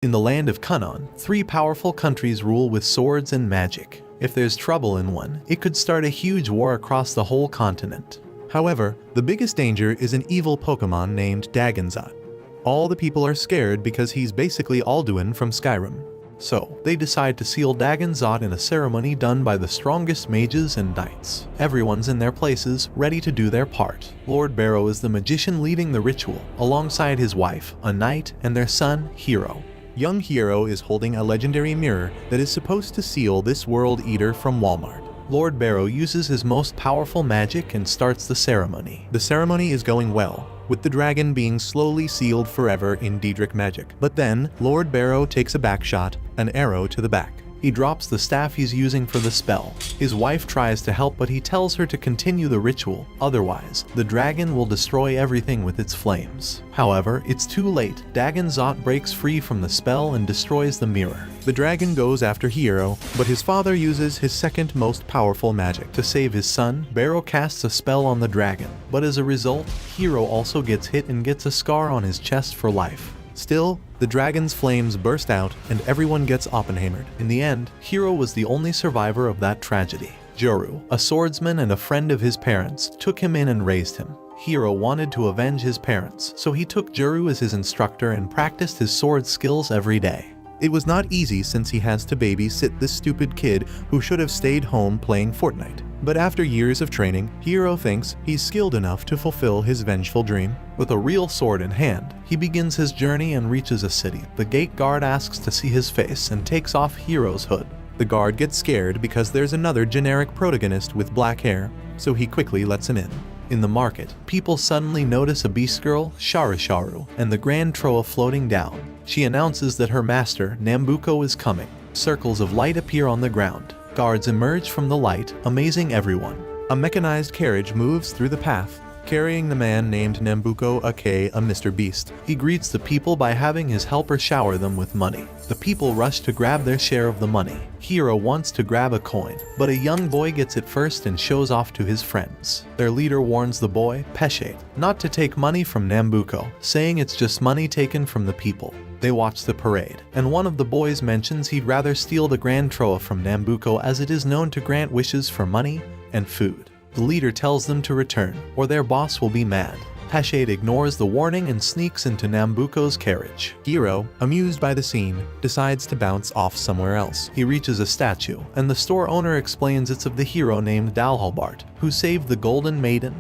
In the land of Canaan, 3 powerful countries rule with swords and magic. If there's trouble in one, it could start a huge war across the whole continent. However, the biggest danger is an evil Pokemon named Dagonzot. All the people are scared because he's basically Alduin from Skyrim. So, they decide to seal Dagonzot in a ceremony done by the strongest mages and knights. Everyone's in their places, ready to do their part. Lord Barrow is the magician leading the ritual, alongside his wife, a knight, and their son, Hero. Young Hero is holding a legendary mirror that is supposed to seal this world eater from Walmart. Lord Barrow uses his most powerful magic and starts the ceremony. The ceremony is going well, with the dragon being slowly sealed forever in Daedric magic. But then, Lord Barrow takes a back shot, an arrow to the back. He drops the staff he's using for the spell. His wife tries to help, but he tells her to continue the ritual, otherwise, the dragon will destroy everything with its flames. However, it's too late. Dagonzot breaks free from the spell and destroys the mirror. The dragon goes after Hero, but his father uses his second most powerful magic. To save his son, Barrow casts a spell on the dragon, but as a result, Hero also gets hit and gets a scar on his chest for life. Still, the dragon's flames burst out and everyone gets Oppenheimered. In the end, Hero was the only survivor of that tragedy. Juru, a swordsman and a friend of his parents, took him in and raised him. Hero wanted to avenge his parents, so he took Juru as his instructor and practiced his sword skills every day. It was not easy since he has to babysit this stupid kid who should have stayed home playing Fortnite. But after years of training, Hero thinks he's skilled enough to fulfill his vengeful dream. With a real sword in hand, he begins his journey and reaches a city. The gate guard asks to see his face and takes off Hero's hood. The guard gets scared because there's another generic protagonist with black hair, so he quickly lets him in. In the market, people suddenly notice a beast girl, Sharisharu, and the Grand Troa floating down. She announces that her master, Nambuko, is coming. Circles of light appear on the ground. Guards emerge from the light, amazing everyone. A mechanized carriage moves through the path, carrying the man named Nambuko, aka a Mr. Beast. He greets the people by having his helper shower them with money. The people rush to grab their share of the money. Hero wants to grab a coin, but a young boy gets it first and shows off to his friends. Their leader warns the boy, Peshe, not to take money from Nambuko, saying it's just money taken from the people. They watch the parade, and one of the boys mentions he'd rather steal the Grand Troa from Nambuko as it is known to grant wishes for money and food. The leader tells them to return, or their boss will be mad. Peshe ignores the warning and sneaks into Nambuko's carriage. Hero, amused by the scene, decides to bounce off somewhere else. He reaches a statue, and the store owner explains it's of the hero named Dalhalbart, who saved the Golden Maiden,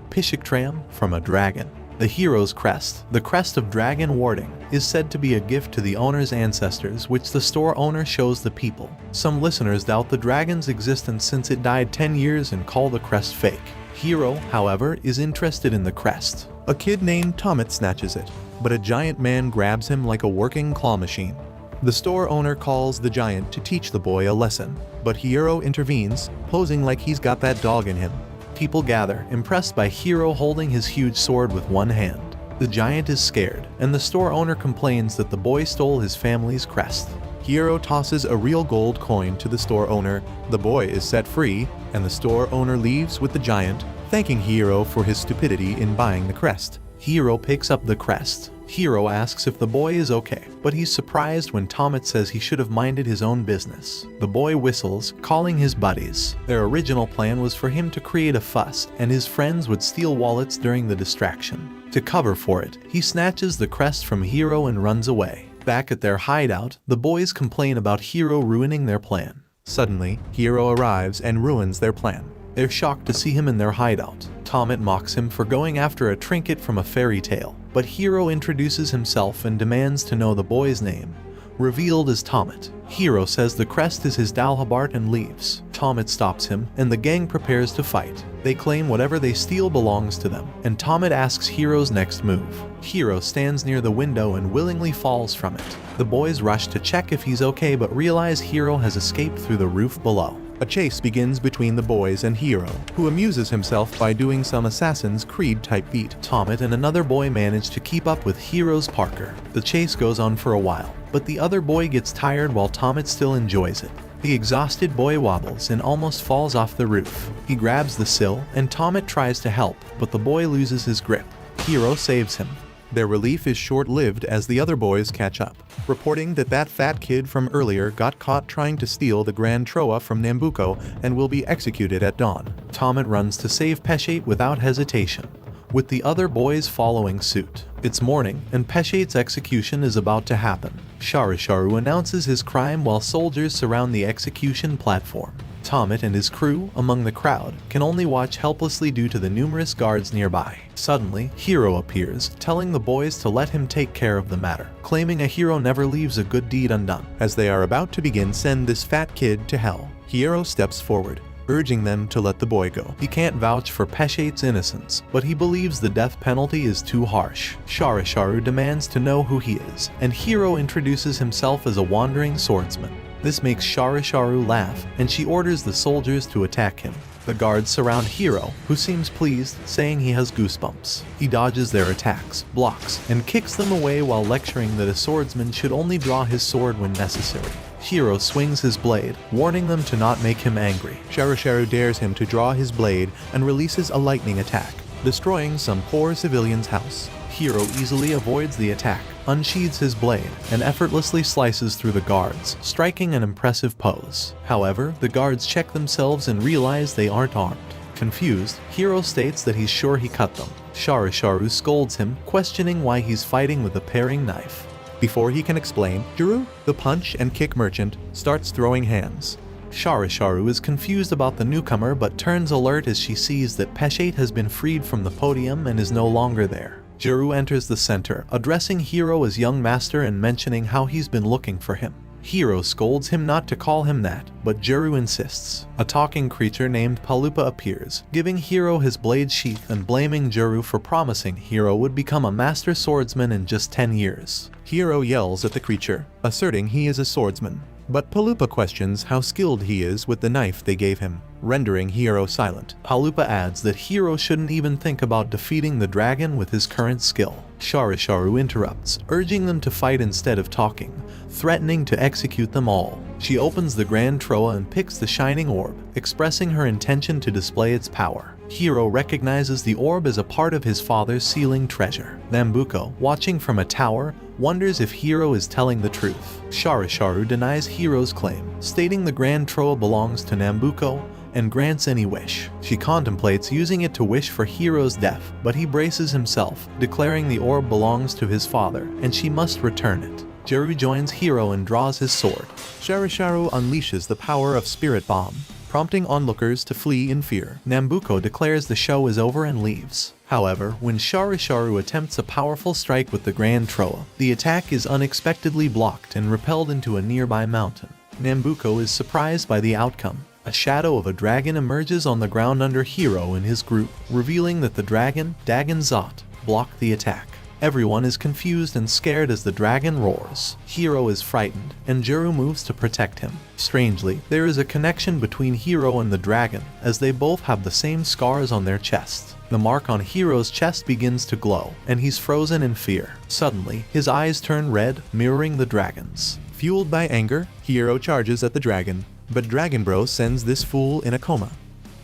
Pishiktram, from a dragon. The hero's crest, the crest of dragon warding, is said to be a gift to the owner's ancestors, which the store owner shows the people. Some listeners doubt the dragon's existence since it died 10 years and call the crest fake. Hero, however, is interested in the crest. A kid named Tomet snatches it, but a giant man grabs him like a working claw machine. The store owner calls the giant to teach the boy a lesson, but Hero intervenes, posing like he's got that dog in him. People gather, impressed by Hero holding his huge sword with one hand. The giant is scared, and the store owner complains that the boy stole his family's crest. Hero tosses a real gold coin to the store owner, the boy is set free, and the store owner leaves with the giant, thanking Hero for his stupidity in buying the crest. Hero picks up the crest. Hero asks if the boy is okay, but he's surprised when Tomet says he should have minded his own business. The boy whistles, calling his buddies. Their original plan was for him to create a fuss, and his friends would steal wallets during the distraction. To cover for it, he snatches the crest from Hero and runs away. Back at their hideout, the boys complain about Hero ruining their plan. Suddenly, Hero arrives and ruins their plan. They're shocked to see him in their hideout. Tomet mocks him for going after a trinket from a fairy tale, but Hero introduces himself and demands to know the boy's name, revealed as Tomet. Hero says the crest is his Dalhabart and leaves. Tomet stops him, and the gang prepares to fight. They claim whatever they steal belongs to them, and Tomet asks Hero's next move. Hero stands near the window and willingly falls from it. The boys rush to check if he's okay but realize Hero has escaped through the roof below. A chase begins between the boys and Hero, who amuses himself by doing some Assassin's Creed type beat. Tomet and another boy manage to keep up with Hero's Parker. The chase goes on for a while, but the other boy gets tired while Tomet still enjoys it. The exhausted boy wobbles and almost falls off the roof. He grabs the sill, and Tomet tries to help, but the boy loses his grip. Hero saves him. Their relief is short-lived as the other boys catch up, reporting that that fat kid from earlier got caught trying to steal the Grand Troa from Nambucco and will be executed at dawn. Tomet runs to save Peshate without hesitation, with the other boys following suit. It's morning, and Peshate's execution is about to happen. Sharisharu announces his crime while soldiers surround the execution platform. Tomet and his crew, among the crowd, can only watch helplessly due to the numerous guards nearby. Suddenly, Hiro appears, telling the boys to let him take care of the matter, claiming a hero never leaves a good deed undone. As they are about to begin send this fat kid to hell, Hiro steps forward, urging them to let the boy go. He can't vouch for Peshate's innocence, but he believes the death penalty is too harsh. Sharisharu demands to know who he is, and Hiro introduces himself as a wandering swordsman. This makes Sharisharu laugh, and she orders the soldiers to attack him. The guards surround Hiro, who seems pleased, saying he has goosebumps. He dodges their attacks, blocks, and kicks them away while lecturing that a swordsman should only draw his sword when necessary. Hiro swings his blade, warning them to not make him angry. Sharisharu dares him to draw his blade and releases a lightning attack, destroying some poor civilian's house. Hiro easily avoids the attack, unsheathes his blade, and effortlessly slices through the guards, striking an impressive pose. However, the guards check themselves and realize they aren't armed. Confused, Hiro states that he's sure he cut them. Sharisharu scolds him, questioning why he's fighting with a paring knife. Before he can explain, Juru, the punch and kick merchant, starts throwing hands. Sharisharu is confused about the newcomer but turns alert as she sees that Peshate has been freed from the podium and is no longer there. Juru enters the center, addressing Hiro as young master and mentioning how he's been looking for him. Hiro scolds him not to call him that, but Juru insists. A talking creature named Palupa appears, giving Hiro his blade sheath and blaming Juru for promising Hiro would become a master swordsman in just 10 years. Hiro yells at the creature, asserting he is a swordsman, but Palupa questions how skilled he is with the knife they gave him, rendering Hiro silent. Palupa adds that Hiro shouldn't even think about defeating the dragon with his current skill. Sharisharu interrupts, urging them to fight instead of talking, threatening to execute them all. She opens the Grand Troa and picks the shining orb, expressing her intention to display its power. Hiro recognizes the orb as a part of his father's sealing treasure. Nambucco, watching from a tower, wonders if Hiro is telling the truth. Sharisharu denies Hiro's claim, stating the Grand Troa belongs to Nambucco and grants any wish. She contemplates using it to wish for Hiro's death, but he braces himself, declaring the orb belongs to his father and she must return it. Juru joins Hiro and draws his sword. Sharisharu unleashes the power of Spirit Bomb, prompting onlookers to flee in fear. Nambucco declares the show is over and leaves. However, when Sharisharu attempts a powerful strike with the Grand Troa, the attack is unexpectedly blocked and repelled into a nearby mountain. Nambucco is surprised by the outcome. A shadow of a dragon emerges on the ground under Hiro and his group, revealing that the dragon, Dagon Zot, blocked the attack. Everyone is confused and scared as the dragon roars. Hiro is frightened, and Juru moves to protect him. Strangely, there is a connection between Hiro and the dragon, as they both have the same scars on their chests. The mark on Hiro's chest begins to glow, and he's frozen in fear. Suddenly, his eyes turn red, mirroring the dragon's. Fueled by anger, Hiro charges at the dragon, but Dragon Bro sends this fool in a coma.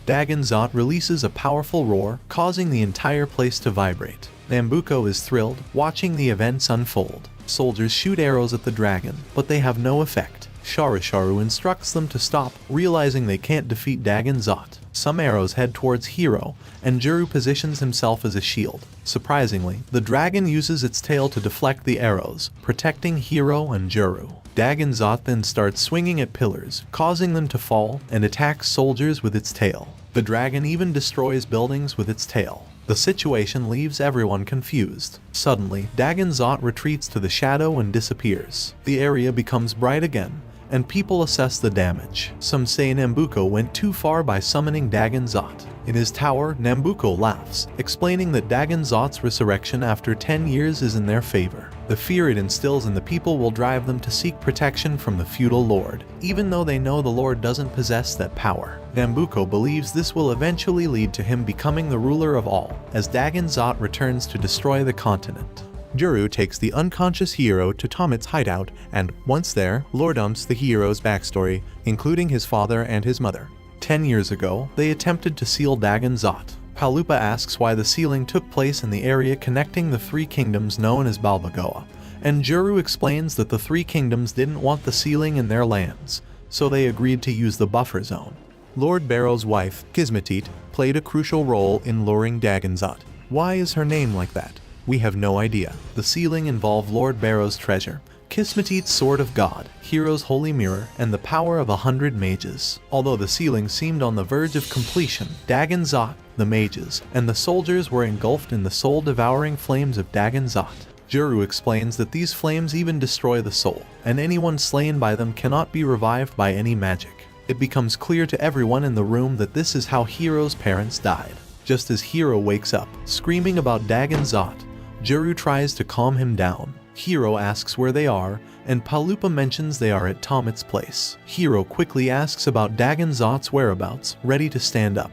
Dagon Zot releases a powerful roar, causing the entire place to vibrate. Nambucco is thrilled, watching the events unfold. Soldiers shoot arrows at the dragon, but they have no effect. Sharisharu instructs them to stop, realizing they can't defeat Dagon Zot. Some arrows head towards Hiro, and Juru positions himself as a shield. Surprisingly, the dragon uses its tail to deflect the arrows, protecting Hiro and Juru. Dagon Zot then starts swinging at pillars, causing them to fall, and attacks soldiers with its tail. The dragon even destroys buildings with its tail. The situation leaves everyone confused. Suddenly, Dagon Zot retreats to the shadow and disappears. The area becomes bright again, and people assess the damage. Some say Nambucco went too far by summoning Dagon Zot. In his tower, Nambucco laughs, explaining that Dagon Zot's resurrection after 10 years is in their favor. The fear it instills in the people will drive them to seek protection from the feudal lord, even though they know the lord doesn't possess that power. Nambucco believes this will eventually lead to him becoming the ruler of all, as Dagon Zot returns to destroy the continent. Juru takes the unconscious Hiro to Tomet's hideout, and once there, lore dumps the hero's backstory, including his father and his mother. 10 years ago, they attempted to seal Dagon Zot. Palupa asks why the sealing took place in the area connecting the three kingdoms known as Balbagoa, and Juru explains that the three kingdoms didn't want the sealing in their lands, so they agreed to use the buffer zone. Lord Barrow's wife, Kismetit, played a crucial role in luring Dagonzot. Why is her name like that? We have no idea. The sealing involved Lord Barrow's treasure, Kismetit's Sword of God, Hero's Holy Mirror, and the power of 100 mages. Although the sealing seemed on the verge of completion, Dagonzot, the mages, and the soldiers were engulfed in the soul-devouring flames of Dagonzot. Juru explains that these flames even destroy the soul, and anyone slain by them cannot be revived by any magic. It becomes clear to everyone in the room that this is how Hero's parents died. Just as Hero wakes up, screaming about Dagonzot, Juru tries to calm him down. Hero asks where they are, and Palupa mentions they are at Tomit's place. Hero quickly asks about Dagonzot's whereabouts, ready to stand up.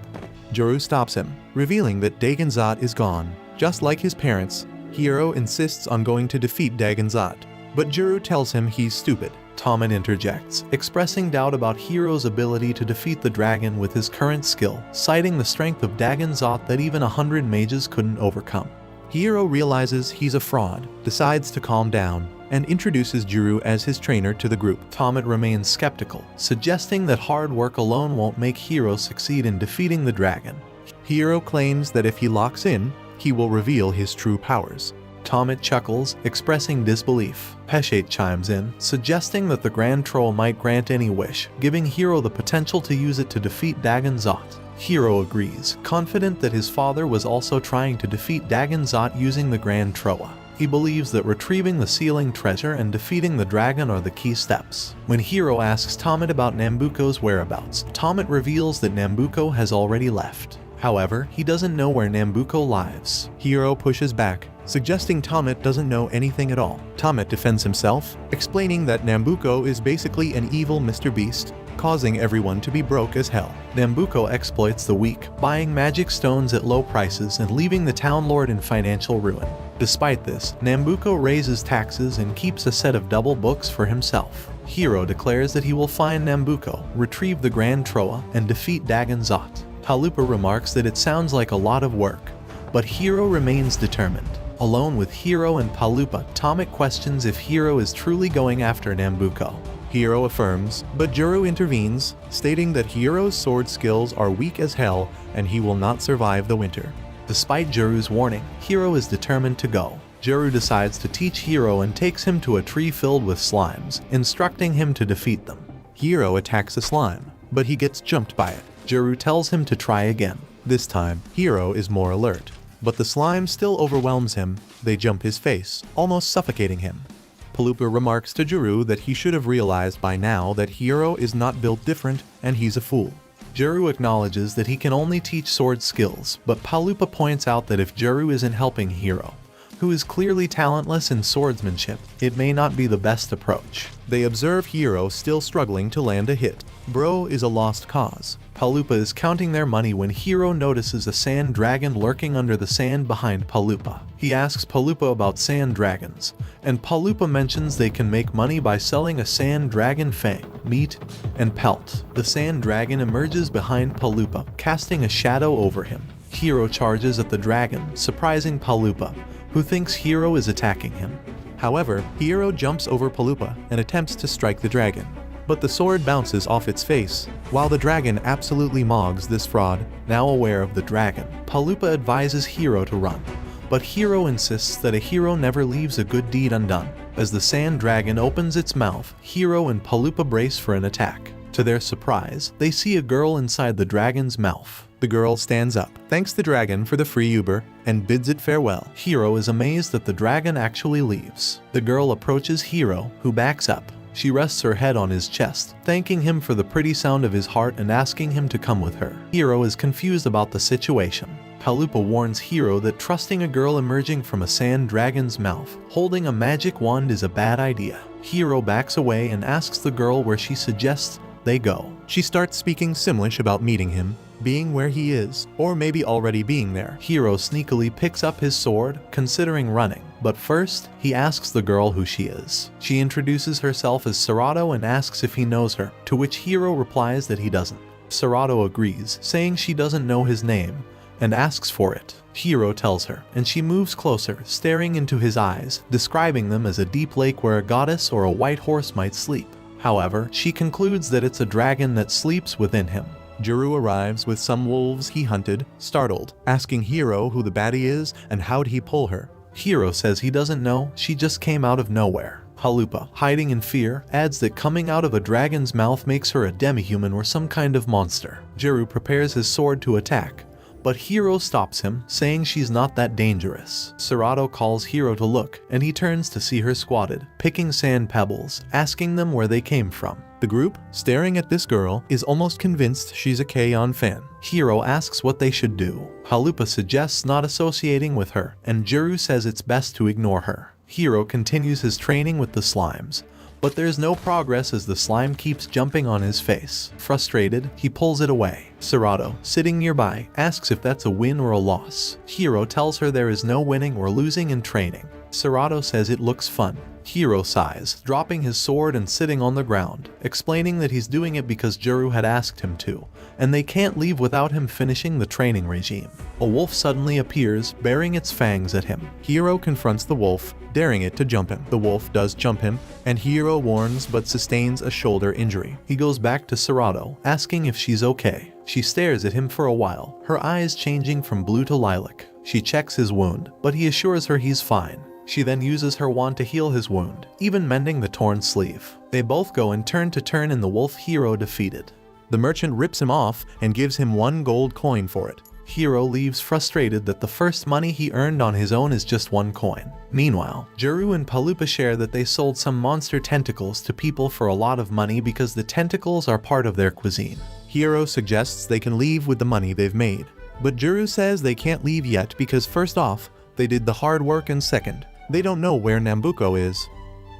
Juru stops him, revealing that Dagonzot is gone. Just like his parents, Hero insists on going to defeat Dagonzot, but Juru tells him he's stupid. Tomit interjects, expressing doubt about Hero's ability to defeat the dragon with his current skill, citing the strength of Dagonzot that even 100 mages couldn't overcome. Hero realizes he's a fraud, decides to calm down, and introduces Juru as his trainer to the group. Tomit remains skeptical, suggesting that hard work alone won't make Hero succeed in defeating the dragon. Hero claims that if he locks in, he will reveal his true powers. Tomit chuckles, expressing disbelief. Peshet chimes in, suggesting that the Grand Troll might grant any wish, giving Hero the potential to use it to defeat Dagonzot. Hero agrees, confident that his father was also trying to defeat Dagonzot using the Grand Troa. He believes that retrieving the sealing treasure and defeating the dragon are the key steps. When Hero asks Tomit about Nambuko's whereabouts, Tomit reveals that Nambuko has already left. However, he doesn't know where Nambuko lives. Hero pushes back, suggesting Tomit doesn't know anything at all. Tomit defends himself, explaining that Nambuko is basically an evil Mr. Beast, causing everyone to be broke as hell. Nambuko exploits the weak, buying magic stones at low prices and leaving the town lord in financial ruin. Despite this, Nambuko raises taxes and keeps a set of double books for himself. Hero declares that he will find Nambuko, retrieve the Grand Troa, and defeat Dagonzot. Palupa remarks that it sounds like a lot of work, but Hero remains determined. Alone with Hero and Palupa, Tomit questions if Hero is truly going after Nambuko. Hero affirms, but Juru intervenes, stating that Hero's sword skills are weak as hell and he will not survive the winter. Despite Juru's warning, Hero is determined to go. Juru decides to teach Hero and takes him to a tree filled with slimes, instructing him to defeat them. Hero attacks a slime, but he gets jumped by it. Juru tells him to try again. This time, Hero is more alert, but the slime still overwhelms him. They jump his face, almost suffocating him. Palupa remarks to Juru that he should have realized by now that Hero is not built different and he's a fool. Juru acknowledges that he can only teach sword skills, but Palupa points out that if Juru isn't helping Hero, who is clearly talentless in swordsmanship, it may not be the best approach. They observe Hero still struggling to land a hit. Bro is a lost cause. Palupa is counting their money when Hero notices a sand dragon lurking under the sand behind Palupa. He asks Palupa about sand dragons, and Palupa mentions they can make money by selling a sand dragon fang, meat, and pelt. The sand dragon emerges behind Palupa, casting a shadow over him. Hero charges at the dragon, surprising Palupa, who thinks Hero is attacking him. However, Hero jumps over Palupa and attempts to strike the dragon, but the sword bounces off its face. While the dragon absolutely mogs this fraud, now aware of the dragon, Palupa advises Hero to run, but Hero insists that a hero never leaves a good deed undone. As the sand dragon opens its mouth, Hero and Palupa brace for an attack. To their surprise, they see a girl inside the dragon's mouth. The girl stands up, thanks the dragon for the free Uber, and bids it farewell. Hero is amazed that the dragon actually leaves. The girl approaches Hero, who backs up. She rests her head on his chest, thanking him for the pretty sound of his heart and asking him to come with her. Hero is confused about the situation. Palupa warns Hero that trusting a girl emerging from a sand dragon's mouth, holding a magic wand is a bad idea. Hero backs away and asks the girl where she suggests they go. She starts speaking Simlish about meeting him, being where he is, or maybe already being there. Hero sneakily picks up his sword, considering running, but first, he asks the girl who she is. She introduces herself as Serato and asks if he knows her, to which Hero replies that he doesn't. Serato agrees, saying she doesn't know his name, and asks for it. Hiro tells her, and she moves closer, staring into his eyes, describing them as a deep lake where a goddess or a white horse might sleep. However, she concludes that it's a dragon that sleeps within him. Juru arrives with some wolves he hunted, startled, asking Hiro who the baddie is and how'd he pull her. Hiro says he doesn't know, she just came out of nowhere. Halupa, hiding in fear, adds that coming out of a dragon's mouth makes her a demi-human or some kind of monster. Juru prepares his sword to attack, but Hiro stops him, saying she's not that dangerous. Serato calls Hiro to look, and he turns to see her squatted, picking sand pebbles, asking them where they came from. The group, staring at this girl, is almost convinced she's a K-On fan. Hiro asks what they should do. Halupa suggests not associating with her, and Juru says it's best to ignore her. Hiro continues his training with the slimes, but there's no progress as the slime keeps jumping on his face. Frustrated, he pulls it away. Serato, sitting nearby, asks if that's a win or a loss. Hiro tells her there is no winning or losing in training. Serato says it looks fun. Hiro sighs, dropping his sword and sitting on the ground, explaining that he's doing it because Juru had asked him to, and they can't leave without him finishing the training regime. A wolf suddenly appears, baring its fangs at him. Hiro confronts the wolf, daring it to jump him. The wolf does jump him, and Hiro warns but sustains a shoulder injury. He goes back to Serato, asking if she's okay. She stares at him for a while, her eyes changing from blue to lilac. She checks his wound, but he assures her he's fine. She then uses her wand to heal his wound, even mending the torn sleeve. They both go in turn to turn and the wolf Hiro defeated. The merchant rips him off and gives him 1 gold coin for it. Hiro leaves frustrated that the first money he earned on his own is just 1 coin. Meanwhile, Juru and Palupa share that they sold some monster tentacles to people for a lot of money because the tentacles are part of their cuisine. Hiro suggests they can leave with the money they've made, but Juru says they can't leave yet because first off, they did the hard work, and second, they don't know where Nambuko is.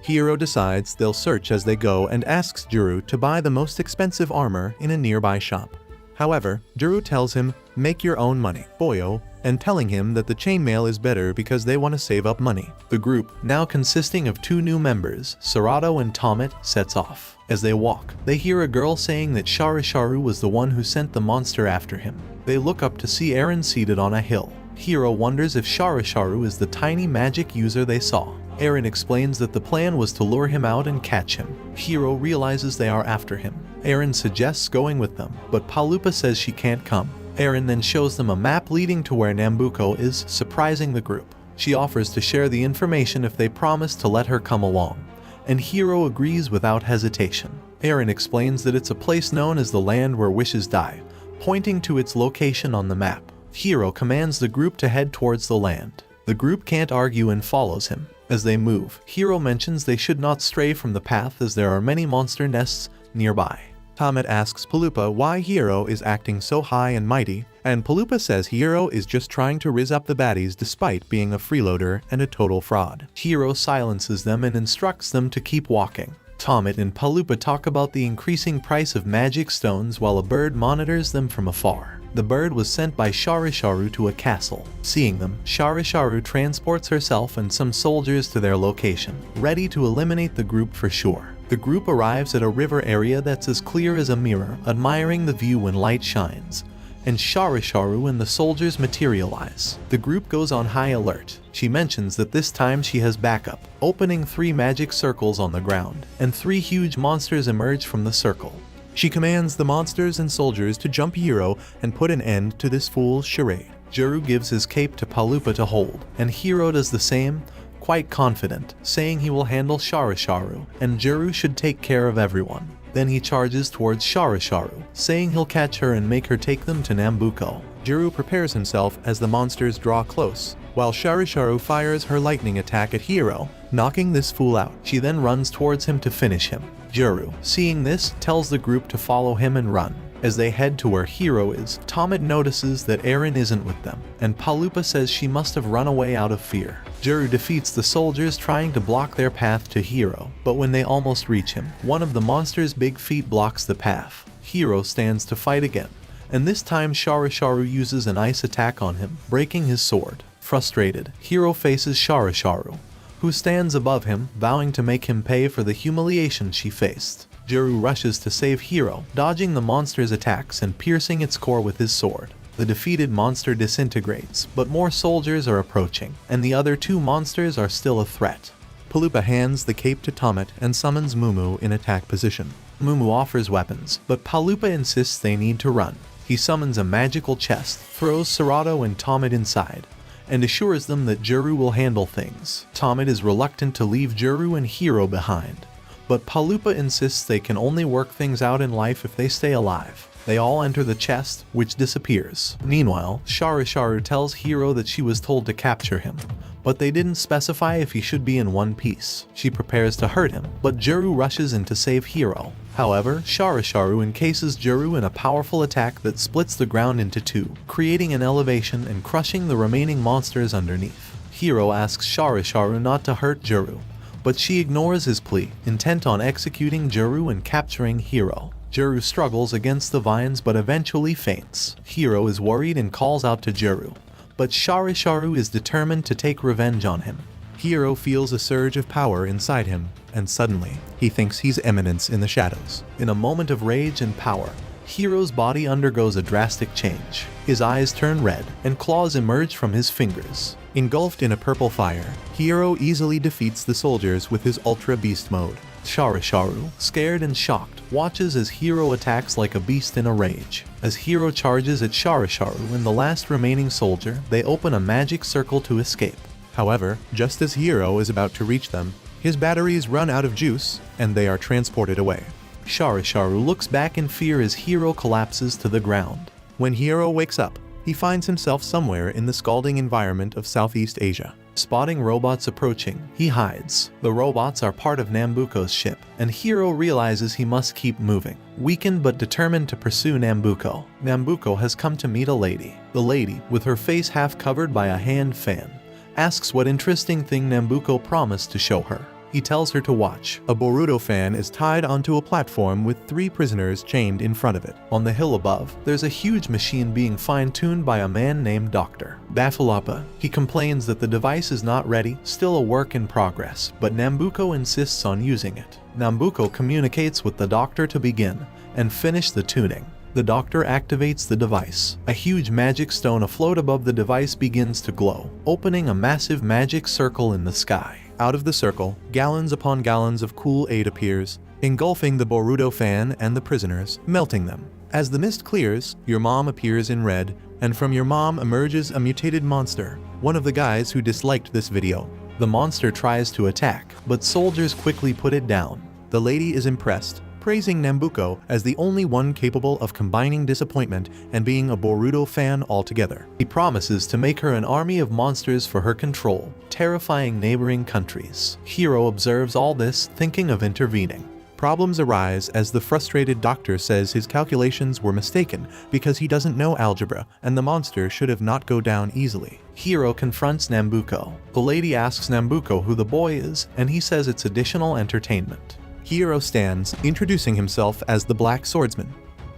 Hiro decides they'll search as they go and asks Juru to buy the most expensive armor in a nearby shop. However, Juru tells him, make your own money, boyo, and telling him that the chainmail is better because they want to save up money. The group, now consisting of 2 new members, Serato and Tomet, sets off. As they walk, they hear a girl saying that Sharisharu was the one who sent the monster after him. They look up to see Eren seated on a hill. Hiro wonders if Sharisharu is the tiny magic user they saw. Eren explains that the plan was to lure him out and catch him. Hiro realizes they are after him. Eren suggests going with them, but Palupa says she can't come. Eren then shows them a map leading to where Nambuko is, surprising the group. She offers to share the information if they promise to let her come along, and Hiro agrees without hesitation. Eren explains that it's a place known as the land where wishes die, pointing to its location on the map. Hiro commands the group to head towards the land. The group can't argue and follows him. As they move, Hiro mentions they should not stray from the path as there are many monster nests nearby. Tomet asks Palupa why Hiro is acting so high and mighty, and Palupa says Hiro is just trying to rizz up the baddies despite being a freeloader and a total fraud. Hiro silences them and instructs them to keep walking. Tomet and Palupa talk about the increasing price of magic stones while a bird monitors them from afar. The bird was sent by Sharisharu to a castle. Seeing them, Sharisharu transports herself and some soldiers to their location, ready to eliminate the group for sure. The group arrives at a river area that's as clear as a mirror, admiring the view when light shines, and Sharisharu and the soldiers materialize. The group goes on high alert. She mentions that this time she has backup, opening 3 magic circles on the ground, and 3 huge monsters emerge from the circle. She commands the monsters and soldiers to jump Hiro and put an end to this fool's charade. Juru gives his cape to Palupa to hold, and Hiro does the same, quite confident, saying he will handle Sharisharu, and Juru should take care of everyone. Then he charges towards Sharisharu, saying he'll catch her and make her take them to Nambuko. Juru prepares himself as the monsters draw close, while Sharisharu fires her lightning attack at Hiro, knocking this fool out. She then runs towards him to finish him. Juru, seeing this, tells the group to follow him and run. As they head to where Hiro is, Tomet notices that Eren isn't with them, and Palupa says she must have run away out of fear. Juru defeats the soldiers trying to block their path to Hiro, but when they almost reach him, one of the monster's big feet blocks the path. Hiro stands to fight again, and this time Sharisharu uses an ice attack on him, breaking his sword. Frustrated, Hiro faces Sharisharu, who stands above him, vowing to make him pay for the humiliation she faced. Juru rushes to save Hiro, dodging the monster's attacks and piercing its core with his sword. The defeated monster disintegrates, but more soldiers are approaching, and the other two monsters are still a threat. Palupa hands the cape to Tomet and summons Mumu in attack position. Mumu offers weapons, but Palupa insists they need to run. He summons a magical chest, throws Serato and Tomet inside, and assures them that Juru will handle things. Tomet is reluctant to leave Juru and Hiro behind, but Palupa insists they can only work things out in life if they stay alive. They all enter the chest, which disappears. Meanwhile, Sharu tells Hiro that she was told to capture him, but they didn't specify if he should be in one piece. She prepares to hurt him, but Juru rushes in to save Hiro. However, Sharu encases Juru in a powerful attack that splits the ground into two, creating an elevation and crushing the remaining monsters underneath. Hiro asks Sharu not to hurt Juru, but she ignores his plea, intent on executing Juru and capturing Hiro. Juru struggles against the vines but eventually faints. Hiro is worried and calls out to Juru, but Sharu is determined to take revenge on him. Hiro feels a surge of power inside him, and suddenly, he thinks he's Eminence in the shadows. In a moment of rage and power, Hiro's body undergoes a drastic change. His eyes turn red, and claws emerge from his fingers. Engulfed in a purple fire, Hiro easily defeats the soldiers with his Ultra Beast mode. Sharu, scared and shocked, watches as Hiro attacks like a beast in a rage. As Hiro charges at Sharu and the last remaining soldier, they open a magic circle to escape. However, just as Hiro is about to reach them, his batteries run out of juice, and they are transported away. Sharu looks back in fear as Hiro collapses to the ground. When Hiro wakes up, he finds himself somewhere in the scalding environment of Southeast Asia. Spotting robots approaching, he hides. The robots are part of Nambuko's ship, and Hiro realizes he must keep moving. Weakened but determined to pursue Nambuko, Nambuko has come to meet a lady. The lady, with her face half covered by a hand fan, asks what interesting thing Nambuko promised to show her. He tells her to watch. A Boruto fan is tied onto a platform with 3 prisoners chained in front of it. On the hill above, there's a huge machine being fine-tuned by a man named Dr. Bafalapa. He complains that the device is not ready, still a work in progress, but Nambuko insists on using it. Nambuko communicates with the doctor to begin and finish the tuning. The doctor activates the device. A huge magic stone afloat above the device begins to glow, opening a massive magic circle in the sky. Out of the circle, gallons upon gallons of cool aid appears, engulfing the Boruto fan and the prisoners, melting them. As the mist clears, your mom appears in red, and from your mom emerges a mutated monster, one of the guys who disliked this video. The monster tries to attack, but soldiers quickly put it down. The lady is impressed, praising Nambuko as the only one capable of combining disappointment and being a Boruto fan altogether. He promises to make her an army of monsters for her control, terrifying neighboring countries. Hiro observes all this, thinking of intervening. Problems arise as the frustrated doctor says his calculations were mistaken because he doesn't know algebra and the monster should have not go down easily. Hiro confronts Nambuko. The lady asks Nambuko who the boy is, and he says it's additional entertainment. Hiro stands, introducing himself as the Black Swordsman.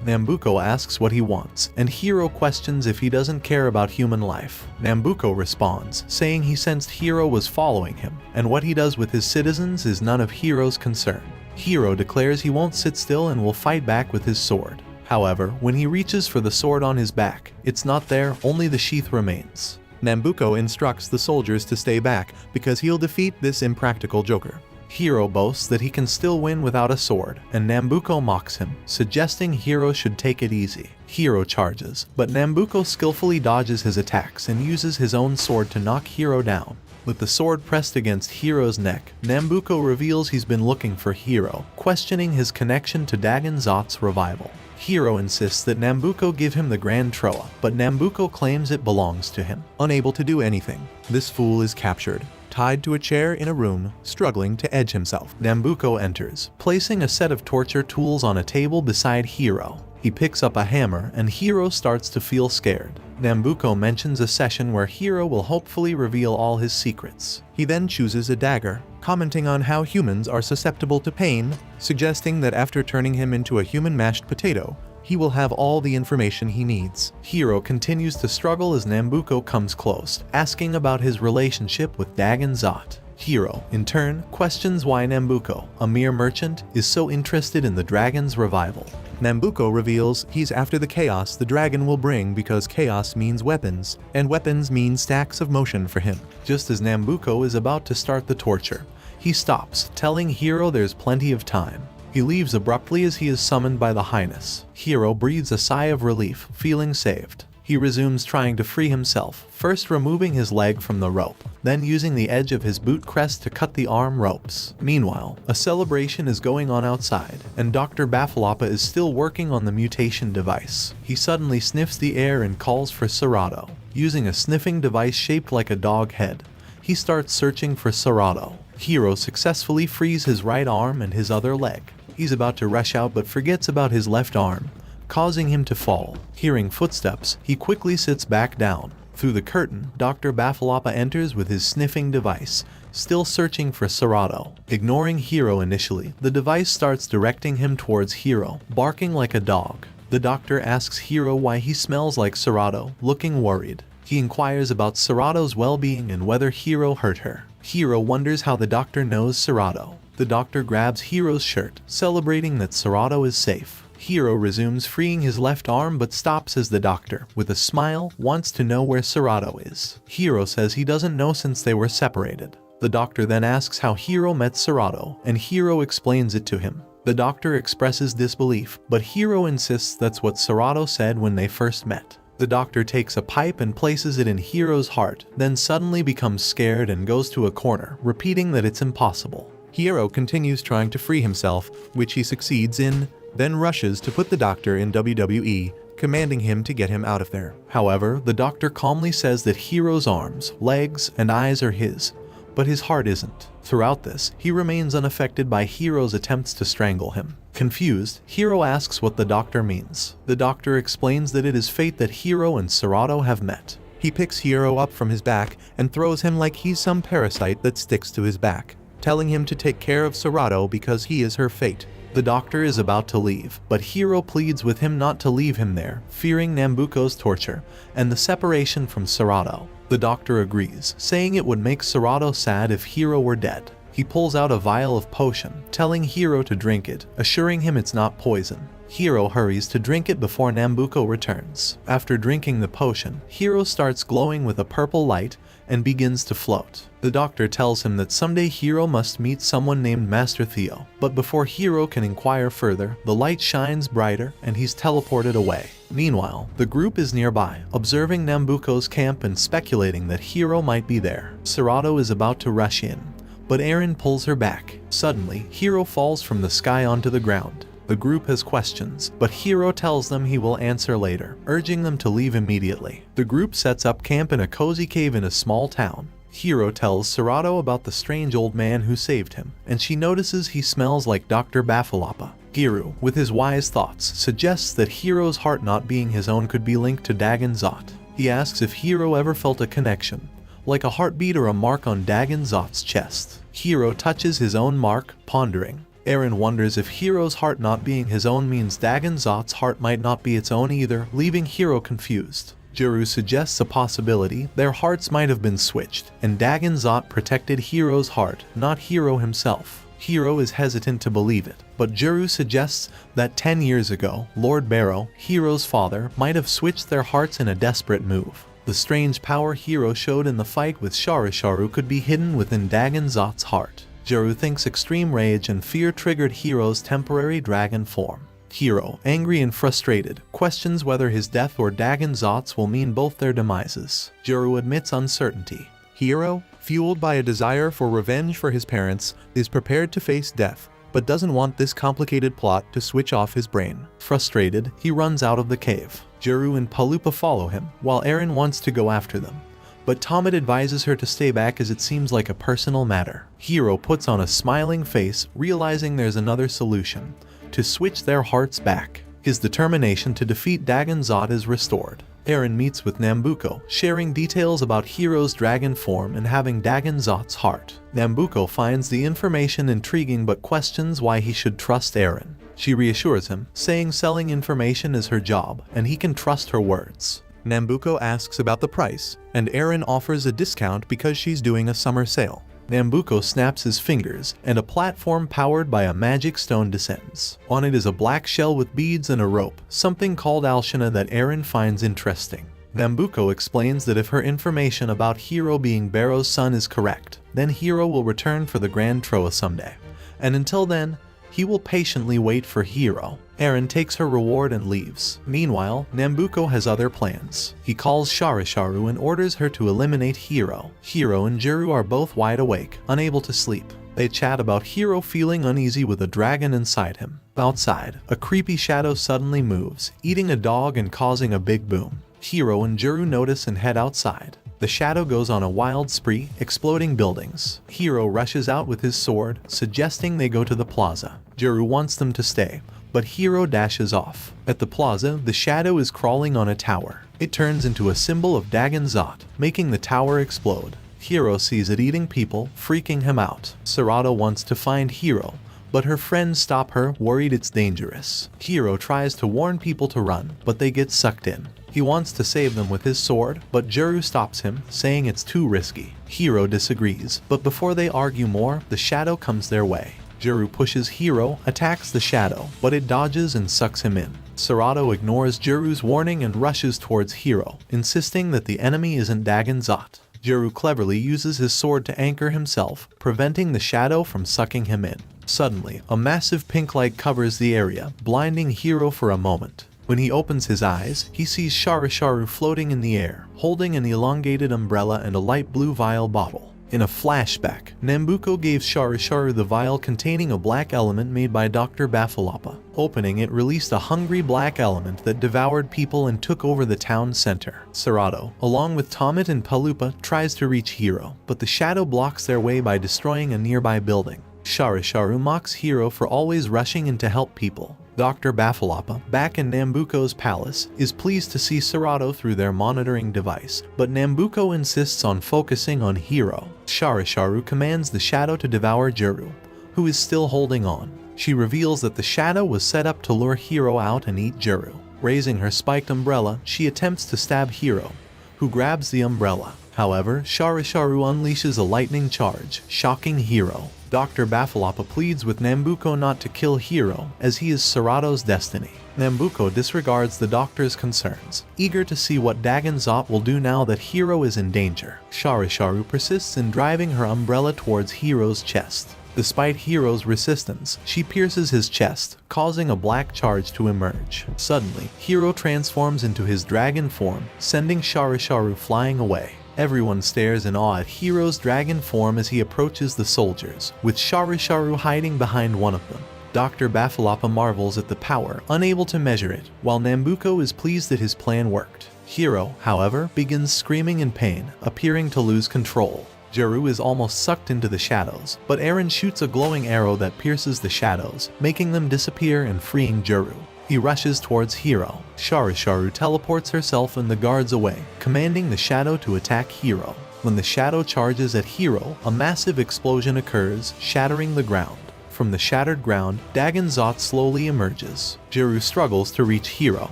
Nambuko asks what he wants, and Hiro questions if he doesn't care about human life. Nambuko responds, saying he sensed Hiro was following him, and what he does with his citizens is none of Hiro's concern. Hiro declares he won't sit still and will fight back with his sword. However, when he reaches for the sword on his back, it's not there, only the sheath remains. Nambuko instructs the soldiers to stay back because he'll defeat this impractical joker. Hiro boasts that he can still win without a sword, and Nambuko mocks him, suggesting Hiro should take it easy. Hiro charges, but Nambuko skillfully dodges his attacks and uses his own sword to knock Hiro down. With the sword pressed against Hiro's neck, Nambuko reveals he's been looking for Hiro, questioning his connection to Dagon Zot's revival. Hiro insists that Nambuko give him the Grand Troa, but Nambuko claims it belongs to him. Unable to do anything, this fool is captured, tied to a chair in a room, struggling to edge himself. Nambuko enters, placing a set of torture tools on a table beside Hiro. He picks up a hammer, and Hiro starts to feel scared. Nambuko mentions a session where Hiro will hopefully reveal all his secrets. He then chooses a dagger, commenting on how humans are susceptible to pain, suggesting that after turning him into a human mashed potato, he will have all the information he needs. Hiro continues to struggle as Nambuko comes close, asking about his relationship with Dagon Zot. Hiro, in turn, questions why Nambuko, a mere merchant, is so interested in the dragon's revival. Nambuko reveals he's after the chaos the dragon will bring because chaos means weapons, and weapons mean stacks of motion for him. Just as Nambuko is about to start the torture, he stops, telling Hiro there's plenty of time. He leaves abruptly as he is summoned by the Highness. Hiro breathes a sigh of relief, feeling saved. He resumes trying to free himself, first removing his leg from the rope, then using the edge of his boot crest to cut the arm ropes. Meanwhile, a celebration is going on outside, and Dr. Bafalapa is still working on the mutation device. He suddenly sniffs the air and calls for Serato. Using a sniffing device shaped like a dog head, he starts searching for Serato. Hiro successfully frees his right arm and his other leg. He's about to rush out but forgets about his left arm, causing him to fall. Hearing footsteps, he quickly sits back down. Through the curtain, Dr. Bafalapa enters with his sniffing device, still searching for Serato. Ignoring Hiro initially, the device starts directing him towards Hiro, barking like a dog. The doctor asks Hiro why he smells like Serato, looking worried. He inquires about Serato's well-being and whether Hiro hurt her. Hiro wonders how the doctor knows Serato. The doctor grabs Hiro's shirt, celebrating that Serato is safe. Hiro resumes freeing his left arm but stops as the doctor, with a smile, wants to know where Serato is. Hiro says he doesn't know since they were separated. The doctor then asks how Hiro met Serato, and Hiro explains it to him. The doctor expresses disbelief, but Hiro insists that's what Serato said when they first met. The doctor takes a pipe and places it in Hiro's heart, then suddenly becomes scared and goes to a corner, repeating that it's impossible. Hiro continues trying to free himself, which he succeeds in, then rushes to put the doctor in WWE, commanding him to get him out of there. However, the doctor calmly says that Hiro's arms, legs, and eyes are his, but his heart isn't. Throughout this, he remains unaffected by Hiro's attempts to strangle him. Confused, Hiro asks what the doctor means. The doctor explains that it is fate that Hiro and Serato have met. He picks Hiro up from his back and throws him like he's some parasite that sticks to his back, telling him to take care of Serato because he is her fate. The doctor is about to leave, but Hiro pleads with him not to leave him there, fearing Nambuko's torture and the separation from Serato. The doctor agrees, saying it would make Serato sad if Hiro were dead. He pulls out a vial of potion, telling Hiro to drink it, assuring him it's not poison. Hiro hurries to drink it before Nambuko returns. After drinking the potion, Hiro starts glowing with a purple light and begins to float. The doctor tells him that someday Hiro must meet someone named Master Theo, but before Hiro can inquire further, the light shines brighter and he's teleported away. Meanwhile, the group is nearby, observing Nambuko's camp and speculating that Hiro might be there. Serato is about to rush in, but Eren pulls her back. Suddenly, Hiro falls from the sky onto the ground. The group has questions, but Hiro tells them he will answer later, urging them to leave immediately. The group sets up camp in a cozy cave in a small town. Hiro tells Serato about the strange old man who saved him, and she notices he smells like Dr. Bafalapa. Giru, with his wise thoughts, suggests that Hiro's heart not being his own could be linked to Dagon Zot. He asks if Hiro ever felt a connection, like a heartbeat or a mark on Dagon Zot's chest. Hiro touches his own mark, pondering. Eren wonders if Hiro's heart not being his own means Dagon Zot's heart might not be its own either, leaving Hiro confused. Jiru suggests a possibility their hearts might have been switched, and Dagon Zot protected Hiro's heart, not Hiro himself. Hiro is hesitant to believe it, but Jiru suggests that 10 years ago, Lord Barrow, Hiro's father, might have switched their hearts in a desperate move. The strange power Hiro showed in the fight with Sharisharu could be hidden within Dagon Zot's heart. Jiru thinks extreme rage and fear triggered Hiro's temporary dragon form. Hiro, angry and frustrated, questions whether his death or Dagon Zot's will mean both their demises. Jiru admits uncertainty. Hiro, fueled by a desire for revenge for his parents, is prepared to face death, but doesn't want this complicated plot to switch off his brain. Frustrated, he runs out of the cave. Jiru and Palupa follow him, while Eren wants to go after them. But Tomit advises her to stay back as it seems like a personal matter. Hiro puts on a smiling face, realizing there's another solution: to switch their hearts back. His determination to defeat Dagon Zot is restored. Eren meets with Nambuko, sharing details about Hiro's dragon form and having Dagon Zot's heart. Nambuko finds the information intriguing but questions why he should trust Eren. She reassures him, saying selling information is her job, and he can trust her words. Nambuko asks about the price, and Eren offers a discount because she's doing a summer sale. Nambuko snaps his fingers, and a platform powered by a magic stone descends. On it is a black shell with beads and a rope, something called Alshana that Eren finds interesting. Nambuko explains that if her information about Hiro being Barrow's son is correct, then Hiro will return for the Grand Troa someday. And until then, he will patiently wait for Hiro. Eren takes her reward and leaves. Meanwhile, Nambuko has other plans. He calls Sharisharu and orders her to eliminate Hiro. Hiro and Juru are both wide awake, unable to sleep. They chat about Hiro feeling uneasy with a dragon inside him. Outside, a creepy shadow suddenly moves, eating a dog and causing a big boom. Hiro and Juru notice and head outside. The shadow goes on a wild spree, exploding buildings. Hiro rushes out with his sword, suggesting they go to the plaza. Juru wants them to stay, but Hiro dashes off. At the plaza, the shadow is crawling on a tower. It turns into a symbol of Dagon Zot, making the tower explode. Hiro sees it eating people, freaking him out. Sarada wants to find Hiro, but her friends stop her, worried it's dangerous. Hiro tries to warn people to run, but they get sucked in. He wants to save them with his sword, but Juru stops him, saying it's too risky. Hiro disagrees, but before they argue more, the shadow comes their way. Juru pushes Hiro, attacks the shadow, but it dodges and sucks him in. Sarada ignores Juru's warning and rushes towards Hiro, insisting that the enemy isn't Dagon Zot. Juru cleverly uses his sword to anchor himself, preventing the shadow from sucking him in. Suddenly, a massive pink light covers the area, blinding Hiro for a moment. When he opens his eyes, he sees Sharisharu floating in the air, holding an elongated umbrella and a light blue vial bottle. In a flashback, Nambuko gave Sharisharu the vial containing a black element made by Dr. Bafalapa. Opening it released a hungry black element that devoured people and took over the town center. Sarado, along with Tomit and Palupa, tries to reach Hiro, but the shadow blocks their way by destroying a nearby building. Sharisharu mocks Hiro for always rushing in to help people. Dr. Bafalapa, back in Nambuko's palace, is pleased to see Sarado through their monitoring device, but Nambuko insists on focusing on Hiro. Sharisharu commands the shadow to devour Juru, who is still holding on. She reveals that the shadow was set up to lure Hiro out and eat Juru. Raising her spiked umbrella, she attempts to stab Hiro, who grabs the umbrella. However, Sharisharu unleashes a lightning charge, shocking Hiro. Dr. Bafalapa pleads with Nambuko not to kill Hiro, as he is Sarado's destiny. Nambuko disregards the doctor's concerns, eager to see what Dagon Zot will do now that Hiro is in danger. Sharisharu persists in driving her umbrella towards Hiro's chest. Despite Hiro's resistance, she pierces his chest, causing a black charge to emerge. Suddenly, Hiro transforms into his dragon form, sending Sharisharu flying away. Everyone stares in awe at Hiro's dragon form as he approaches the soldiers, with Sharisharu hiding behind one of them. Dr. Bafalapa marvels at the power, unable to measure it, while Nambuko is pleased that his plan worked. Hiro, however, begins screaming in pain, appearing to lose control. Juru is almost sucked into the shadows, but Eren shoots a glowing arrow that pierces the shadows, making them disappear and freeing Juru. He rushes towards Hiro. Sharisharu teleports herself and the guards away, commanding the shadow to attack Hiro. When the shadow charges at Hiro, a massive explosion occurs, shattering the ground. From the shattered ground, Dagon Zot slowly emerges. Juru struggles to reach Hiro,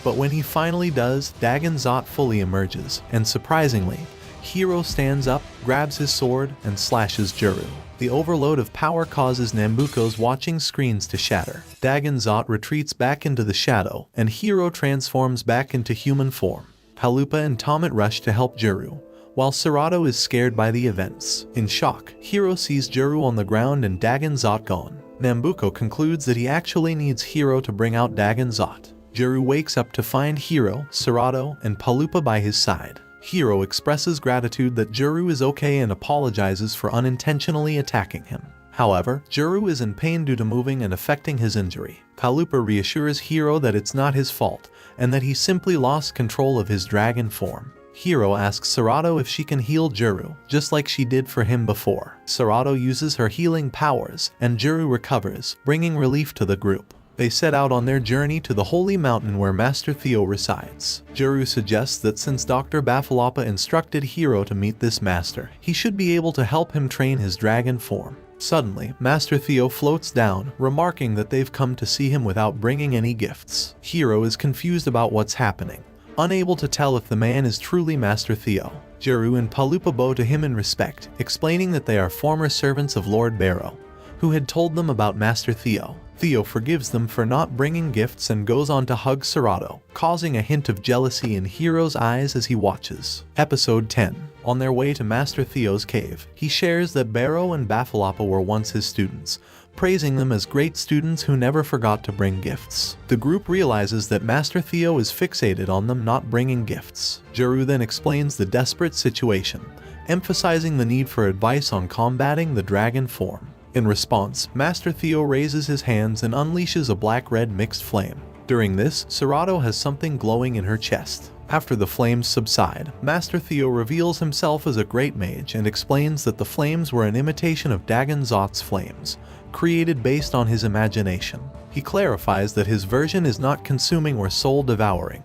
but when he finally does, Dagon Zot fully emerges, and surprisingly, Hiro stands up, grabs his sword, and slashes Juru. The overload of power causes Nambuko's watching screens to shatter. Dagon Zot retreats back into the shadow, and Hiro transforms back into human form. Palupa and Tomit rush to help Juru, while Sarado is scared by the events. In shock, Hiro sees Juru on the ground and Dagon Zot gone. Nambuko concludes that he actually needs Hiro to bring out Dagon Zot. Juru wakes up to find Hiro, Sarado, and Palupa by his side. Hiro expresses gratitude that Juru is okay and apologizes for unintentionally attacking him. However, Juru is in pain due to moving and affecting his injury. Palupa reassures Hiro that it's not his fault, and that he simply lost control of his dragon form. Hiro asks Sarado if she can heal Juru, just like she did for him before. Sarado uses her healing powers, and Juru recovers, bringing relief to the group. They set out on their journey to the holy mountain where Master Theo resides. Juru suggests that since Dr. Bafalapa instructed Hiro to meet this master, he should be able to help him train his dragon form. Suddenly, Master Theo floats down, remarking that they've come to see him without bringing any gifts. Hiro is confused about what's happening, unable to tell if the man is truly Master Theo. Jeru and Palupa bow to him in respect, explaining that they are former servants of Lord Barrow, who had told them about Master Theo. Theo forgives them for not bringing gifts and goes on to hug Serato, causing a hint of jealousy in Hiro's eyes as he watches. Episode 10. On their way to Master Theo's cave, he shares that Barrow and Bafalapa were once his students, praising them as great students who never forgot to bring gifts. The group realizes that Master Theo is fixated on them not bringing gifts. Jeru then explains the desperate situation, emphasizing the need for advice on combating the dragon form. In response, Master Theo raises his hands and unleashes a black-red mixed flame. During this, Serato has something glowing in her chest. After the flames subside, Master Theo reveals himself as a great mage and explains that the flames were an imitation of Dagon Zot's flames, created based on his imagination. He clarifies that his version is not consuming or soul-devouring,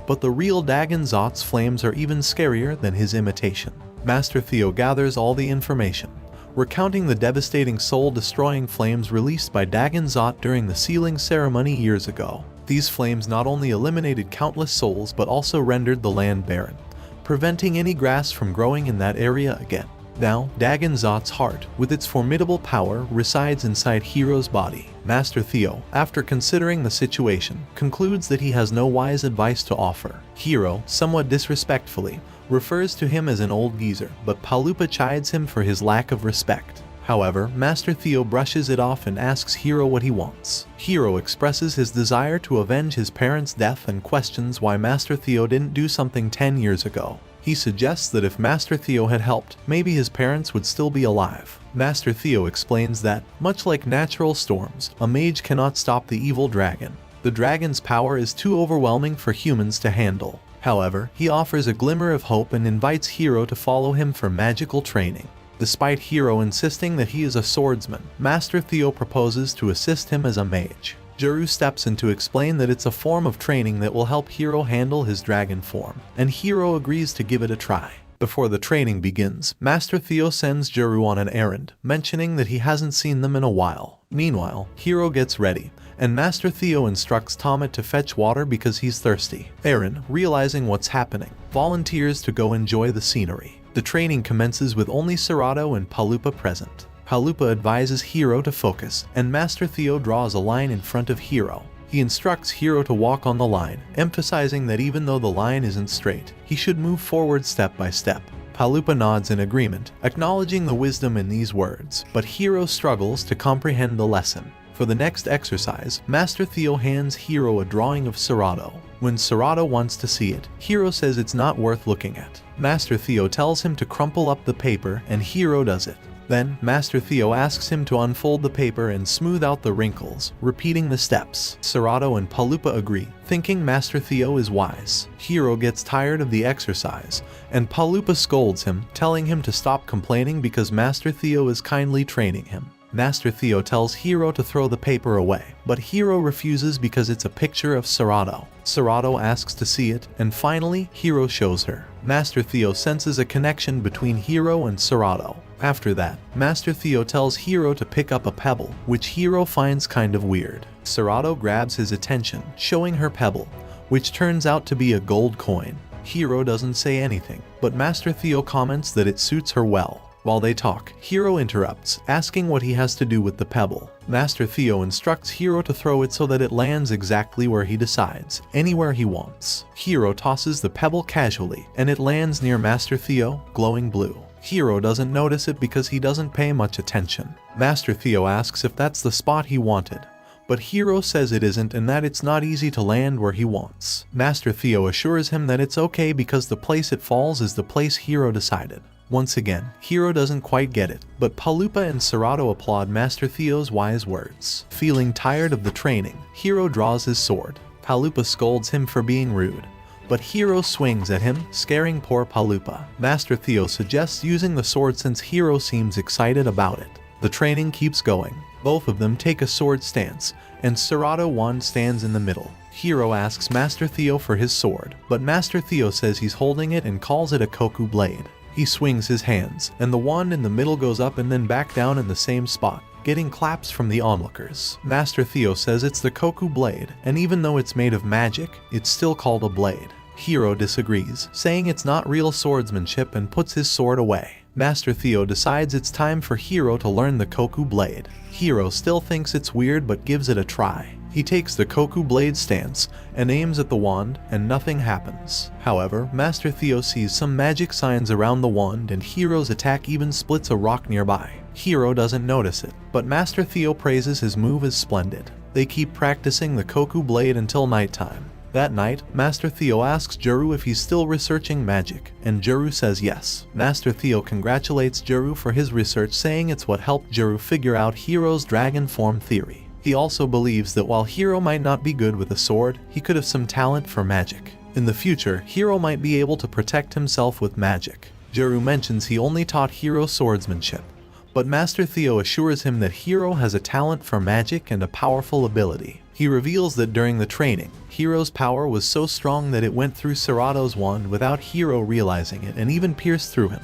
but the real Dagon Zot's flames are even scarier than his imitation. Master Theo gathers all the information, recounting the devastating soul-destroying flames released by Dagon Zot during the sealing ceremony years ago. These flames not only eliminated countless souls but also rendered the land barren, preventing any grass from growing in that area again. Now, Dagon Zot's heart, with its formidable power, resides inside Hiro's body. Master Theo, after considering the situation, concludes that he has no wise advice to offer. Hiro, somewhat disrespectfully, refers to him as an old geezer, but Palupa chides him for his lack of respect. However, Master Theo brushes it off and asks Hiro what he wants. Hiro expresses his desire to avenge his parents' death and questions why Master Theo didn't do something 10 years ago. He suggests that if Master Theo had helped, maybe his parents would still be alive. Master Theo explains that, much like natural storms, a mage cannot stop the evil dragon. The dragon's power is too overwhelming for humans to handle. However, he offers a glimmer of hope and invites Hiro to follow him for magical training. Despite Hiro insisting that he is a swordsman, Master Theo proposes to assist him as a mage. Jeru steps in to explain that it's a form of training that will help Hiro handle his dragon form, and Hiro agrees to give it a try. Before the training begins, Master Theo sends Jeru on an errand, mentioning that he hasn't seen them in a while. Meanwhile, Hiro gets ready, and Master Theo instructs Tomet to fetch water because he's thirsty. Eren, realizing what's happening, volunteers to go enjoy the scenery. The training commences with only Serato and Palupa present. Palupa advises Hiro to focus, and Master Theo draws a line in front of Hiro. He instructs Hiro to walk on the line, emphasizing that even though the line isn't straight, he should move forward step by step. Palupa nods in agreement, acknowledging the wisdom in these words, but Hiro struggles to comprehend the lesson. For the next exercise, Master Theo hands Hiro a drawing of Serato. When Serato wants to see it, Hiro says it's not worth looking at. Master Theo tells him to crumple up the paper, and Hiro does it. Then, Master Theo asks him to unfold the paper and smooth out the wrinkles, repeating the steps. Serato and Palupa agree, thinking Master Theo is wise. Hiro gets tired of the exercise, and Palupa scolds him, telling him to stop complaining because Master Theo is kindly training him. Master Theo tells Hiro to throw the paper away, but Hiro refuses because it's a picture of Serato. Serato asks to see it, and finally, Hiro shows her. Master Theo senses a connection between Hiro and Serato. After that, Master Theo tells Hiro to pick up a pebble, which Hiro finds kind of weird. Serato grabs his attention, showing her pebble, which turns out to be a gold coin. Hiro doesn't say anything, but Master Theo comments that it suits her well. While they talk, Hiro interrupts, asking what he has to do with the pebble. Master Theo instructs Hiro to throw it so that it lands exactly where he decides, anywhere he wants. Hiro tosses the pebble casually, and it lands near Master Theo, glowing blue. Hiro doesn't notice it because he doesn't pay much attention. Master Theo asks if that's the spot he wanted, but Hiro says it isn't and that it's not easy to land where he wants. Master Theo assures him that it's okay because the place it falls is the place Hiro decided. Once again, Hiro doesn't quite get it, but Palupa and Serato applaud Master Theo's wise words. Feeling tired of the training, Hiro draws his sword. Palupa scolds him for being rude, but Hiro swings at him, scaring poor Palupa. Master Theo suggests using the sword since Hiro seems excited about it. The training keeps going. Both of them take a sword stance, and Serato wand stands in the middle. Hiro asks Master Theo for his sword, but Master Theo says he's holding it and calls it a koku blade. He swings his hands, and the wand in the middle goes up and then back down in the same spot, getting claps from the onlookers. Master Theo says it's the koku blade, and even though it's made of magic, it's still called a blade. Hiro disagrees, saying it's not real swordsmanship and puts his sword away. Master Theo decides it's time for Hiro to learn the Koku blade. Hiro still thinks it's weird but gives it a try. He takes the Koku blade stance and aims at the wand, and nothing happens. However, Master Theo sees some magic signs around the wand, and Hiro's attack even splits a rock nearby. Hiro doesn't notice it, but Master Theo praises his move as splendid. They keep practicing the Koku blade until nighttime. That night, Master Theo asks Juru if he's still researching magic, and Juru says yes. Master Theo congratulates Juru for his research, saying it's what helped Juru figure out Hiro's dragon form theory. He also believes that while Hiro might not be good with a sword, he could have some talent for magic. In the future, Hiro might be able to protect himself with magic. Juru mentions he only taught Hiro swordsmanship, but Master Theo assures him that Hiro has a talent for magic and a powerful ability. He reveals that during the training, Hiro's power was so strong that it went through Sarato's wand without Hiro realizing it and even pierced through him,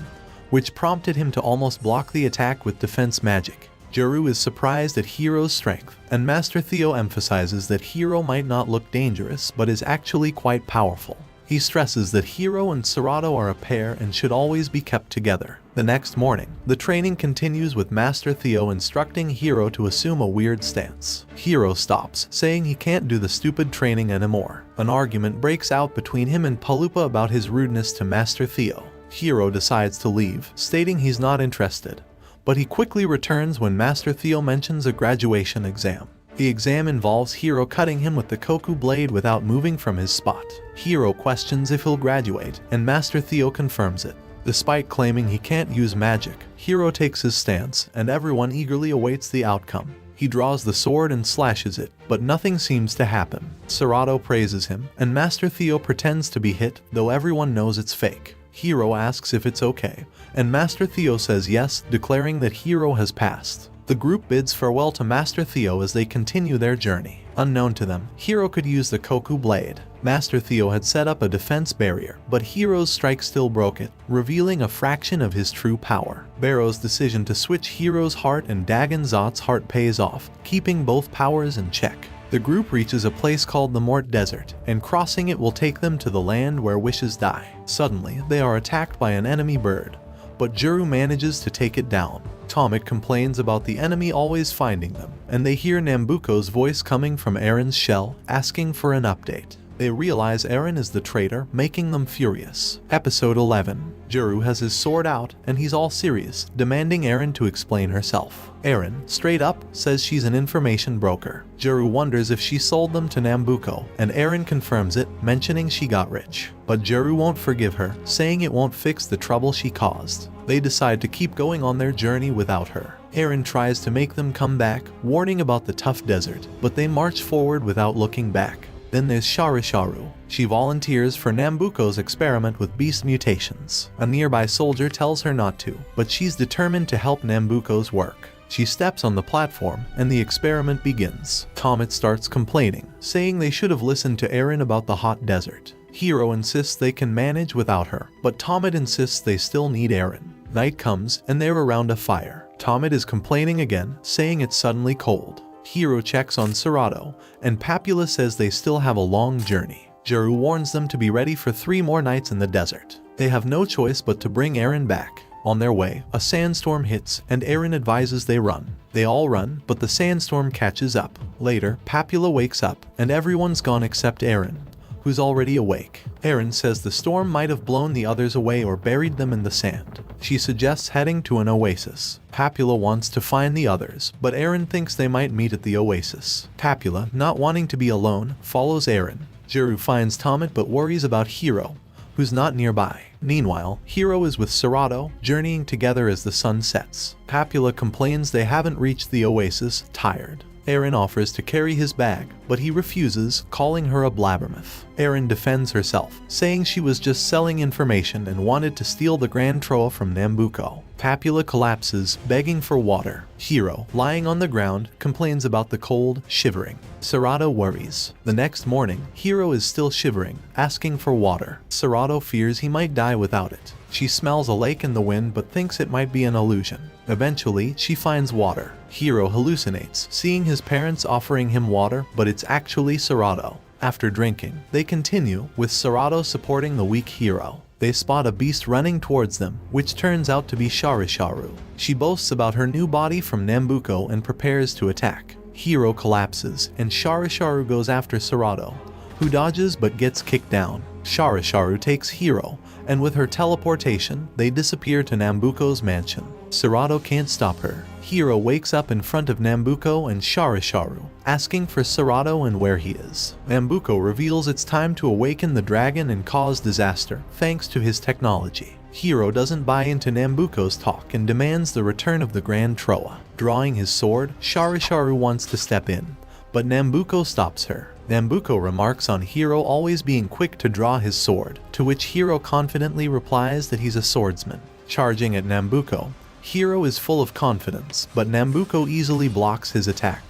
which prompted him to almost block the attack with defense magic. Juru is surprised at Hiro's strength, and Master Theo emphasizes that Hiro might not look dangerous but is actually quite powerful. He stresses that Hiro and Serato are a pair and should always be kept together. The next morning, the training continues with Master Theo instructing Hiro to assume a weird stance. Hiro stops, saying he can't do the stupid training anymore. An argument breaks out between him and Palupa about his rudeness to Master Theo. Hiro decides to leave, stating he's not interested, but he quickly returns when Master Theo mentions a graduation exam. The exam involves Hiro cutting him with the Koku blade without moving from his spot. Hiro questions if he'll graduate, and Master Theo confirms it. Despite claiming he can't use magic, Hiro takes his stance, and everyone eagerly awaits the outcome. He draws the sword and slashes it, but nothing seems to happen. Serato praises him, and Master Theo pretends to be hit, though everyone knows it's fake. Hiro asks if it's okay, and Master Theo says yes, declaring that Hiro has passed. The group bids farewell to Master Theo as they continue their journey. Unknown to them, Hiro could use the Koku blade. Master Theo had set up a defense barrier, but Hiro's strike still broke it, revealing a fraction of his true power. Barrow's decision to switch Hiro's heart and Dagon Zot's heart pays off, keeping both powers in check. The group reaches a place called the Mort Desert, and crossing it will take them to the land where wishes die. Suddenly, they are attacked by an enemy bird, but Juru manages to take it down. Tomet complains about the enemy always finding them, and they hear Nambuko's voice coming from Aaron's shell, asking for an update. They realize Aaron is the traitor, making them furious. Episode 11. Juru has his sword out, and he's all serious, demanding Aaron to explain herself. Aaron, straight up, says she's an information broker. Juru wonders if she sold them to Nambuko, and Aaron confirms it, mentioning she got rich. But Juru won't forgive her, saying it won't fix the trouble she caused. They decide to keep going on their journey without her. Aaron tries to make them come back, warning about the tough desert, but they march forward without looking back. Then there's Sharisharu. She volunteers for Nambuko's experiment with beast mutations. A nearby soldier tells her not to, but she's determined to help Nambuko's work. She steps on the platform, and the experiment begins. Tomet starts complaining, saying they should have listened to Aaron about the hot desert. Hiro insists they can manage without her, but Tomet insists they still need Aaron. Night comes, and they're around a fire. Tomet is complaining again, saying it's suddenly cold. Hiro checks on Serato, and Papula says they still have a long journey. Juru warns them to be ready for 3 more nights in the desert. They have no choice but to bring Aaron back. On their way, a sandstorm hits, and Aaron advises they run. They all run, but the sandstorm catches up. Later, Papula wakes up, and everyone's gone except Aaron, who's already awake. Aaron says the storm might have blown the others away or buried them in the sand. She suggests heading to an oasis. Papula wants to find the others, but Aaron thinks they might meet at the oasis. Papula, not wanting to be alone, follows Aaron. Juru finds Tomet but worries about Hiro, who's not nearby. Meanwhile, Hiro is with Serato, journeying together as the sun sets. Papula complains they haven't reached the oasis, tired. Aaron offers to carry his bag, but he refuses, calling her a blabbermouth. Aaron defends herself, saying she was just selling information and wanted to steal the Grand Troa from Nambuko. Papula collapses, begging for water. Hiro, lying on the ground, complains about the cold, shivering. Serato worries. The next morning, Hiro is still shivering, asking for water. Serato fears he might die without it. She smells a lake in the wind but thinks it might be an illusion. Eventually, she finds water. Hiro hallucinates, seeing his parents offering him water, but it's actually Serato. After drinking, they continue, with Serato supporting the weak hero. They spot a beast running towards them, which turns out to be Sharisharu. She boasts about her new body from Nambuko and prepares to attack. Hiro collapses, and Sharisharu goes after Serato, who dodges but gets kicked down. Sharisharu takes Hiro, and with her teleportation, they disappear to Nambuko's mansion. Serato can't stop her. Hiro wakes up in front of Nambuko and Sharisharu, asking for Serato and where he is. Nambuko reveals it's time to awaken the dragon and cause disaster, thanks to his technology. Hiro doesn't buy into Nambuko's talk and demands the return of the Grand Troa. Drawing his sword, Sharisharu wants to step in, but Nambuko stops her. Nambuko remarks on Hiro always being quick to draw his sword, to which Hiro confidently replies that he's a swordsman. Charging at Nambuko, Hiro is full of confidence, but Nambuko easily blocks his attack,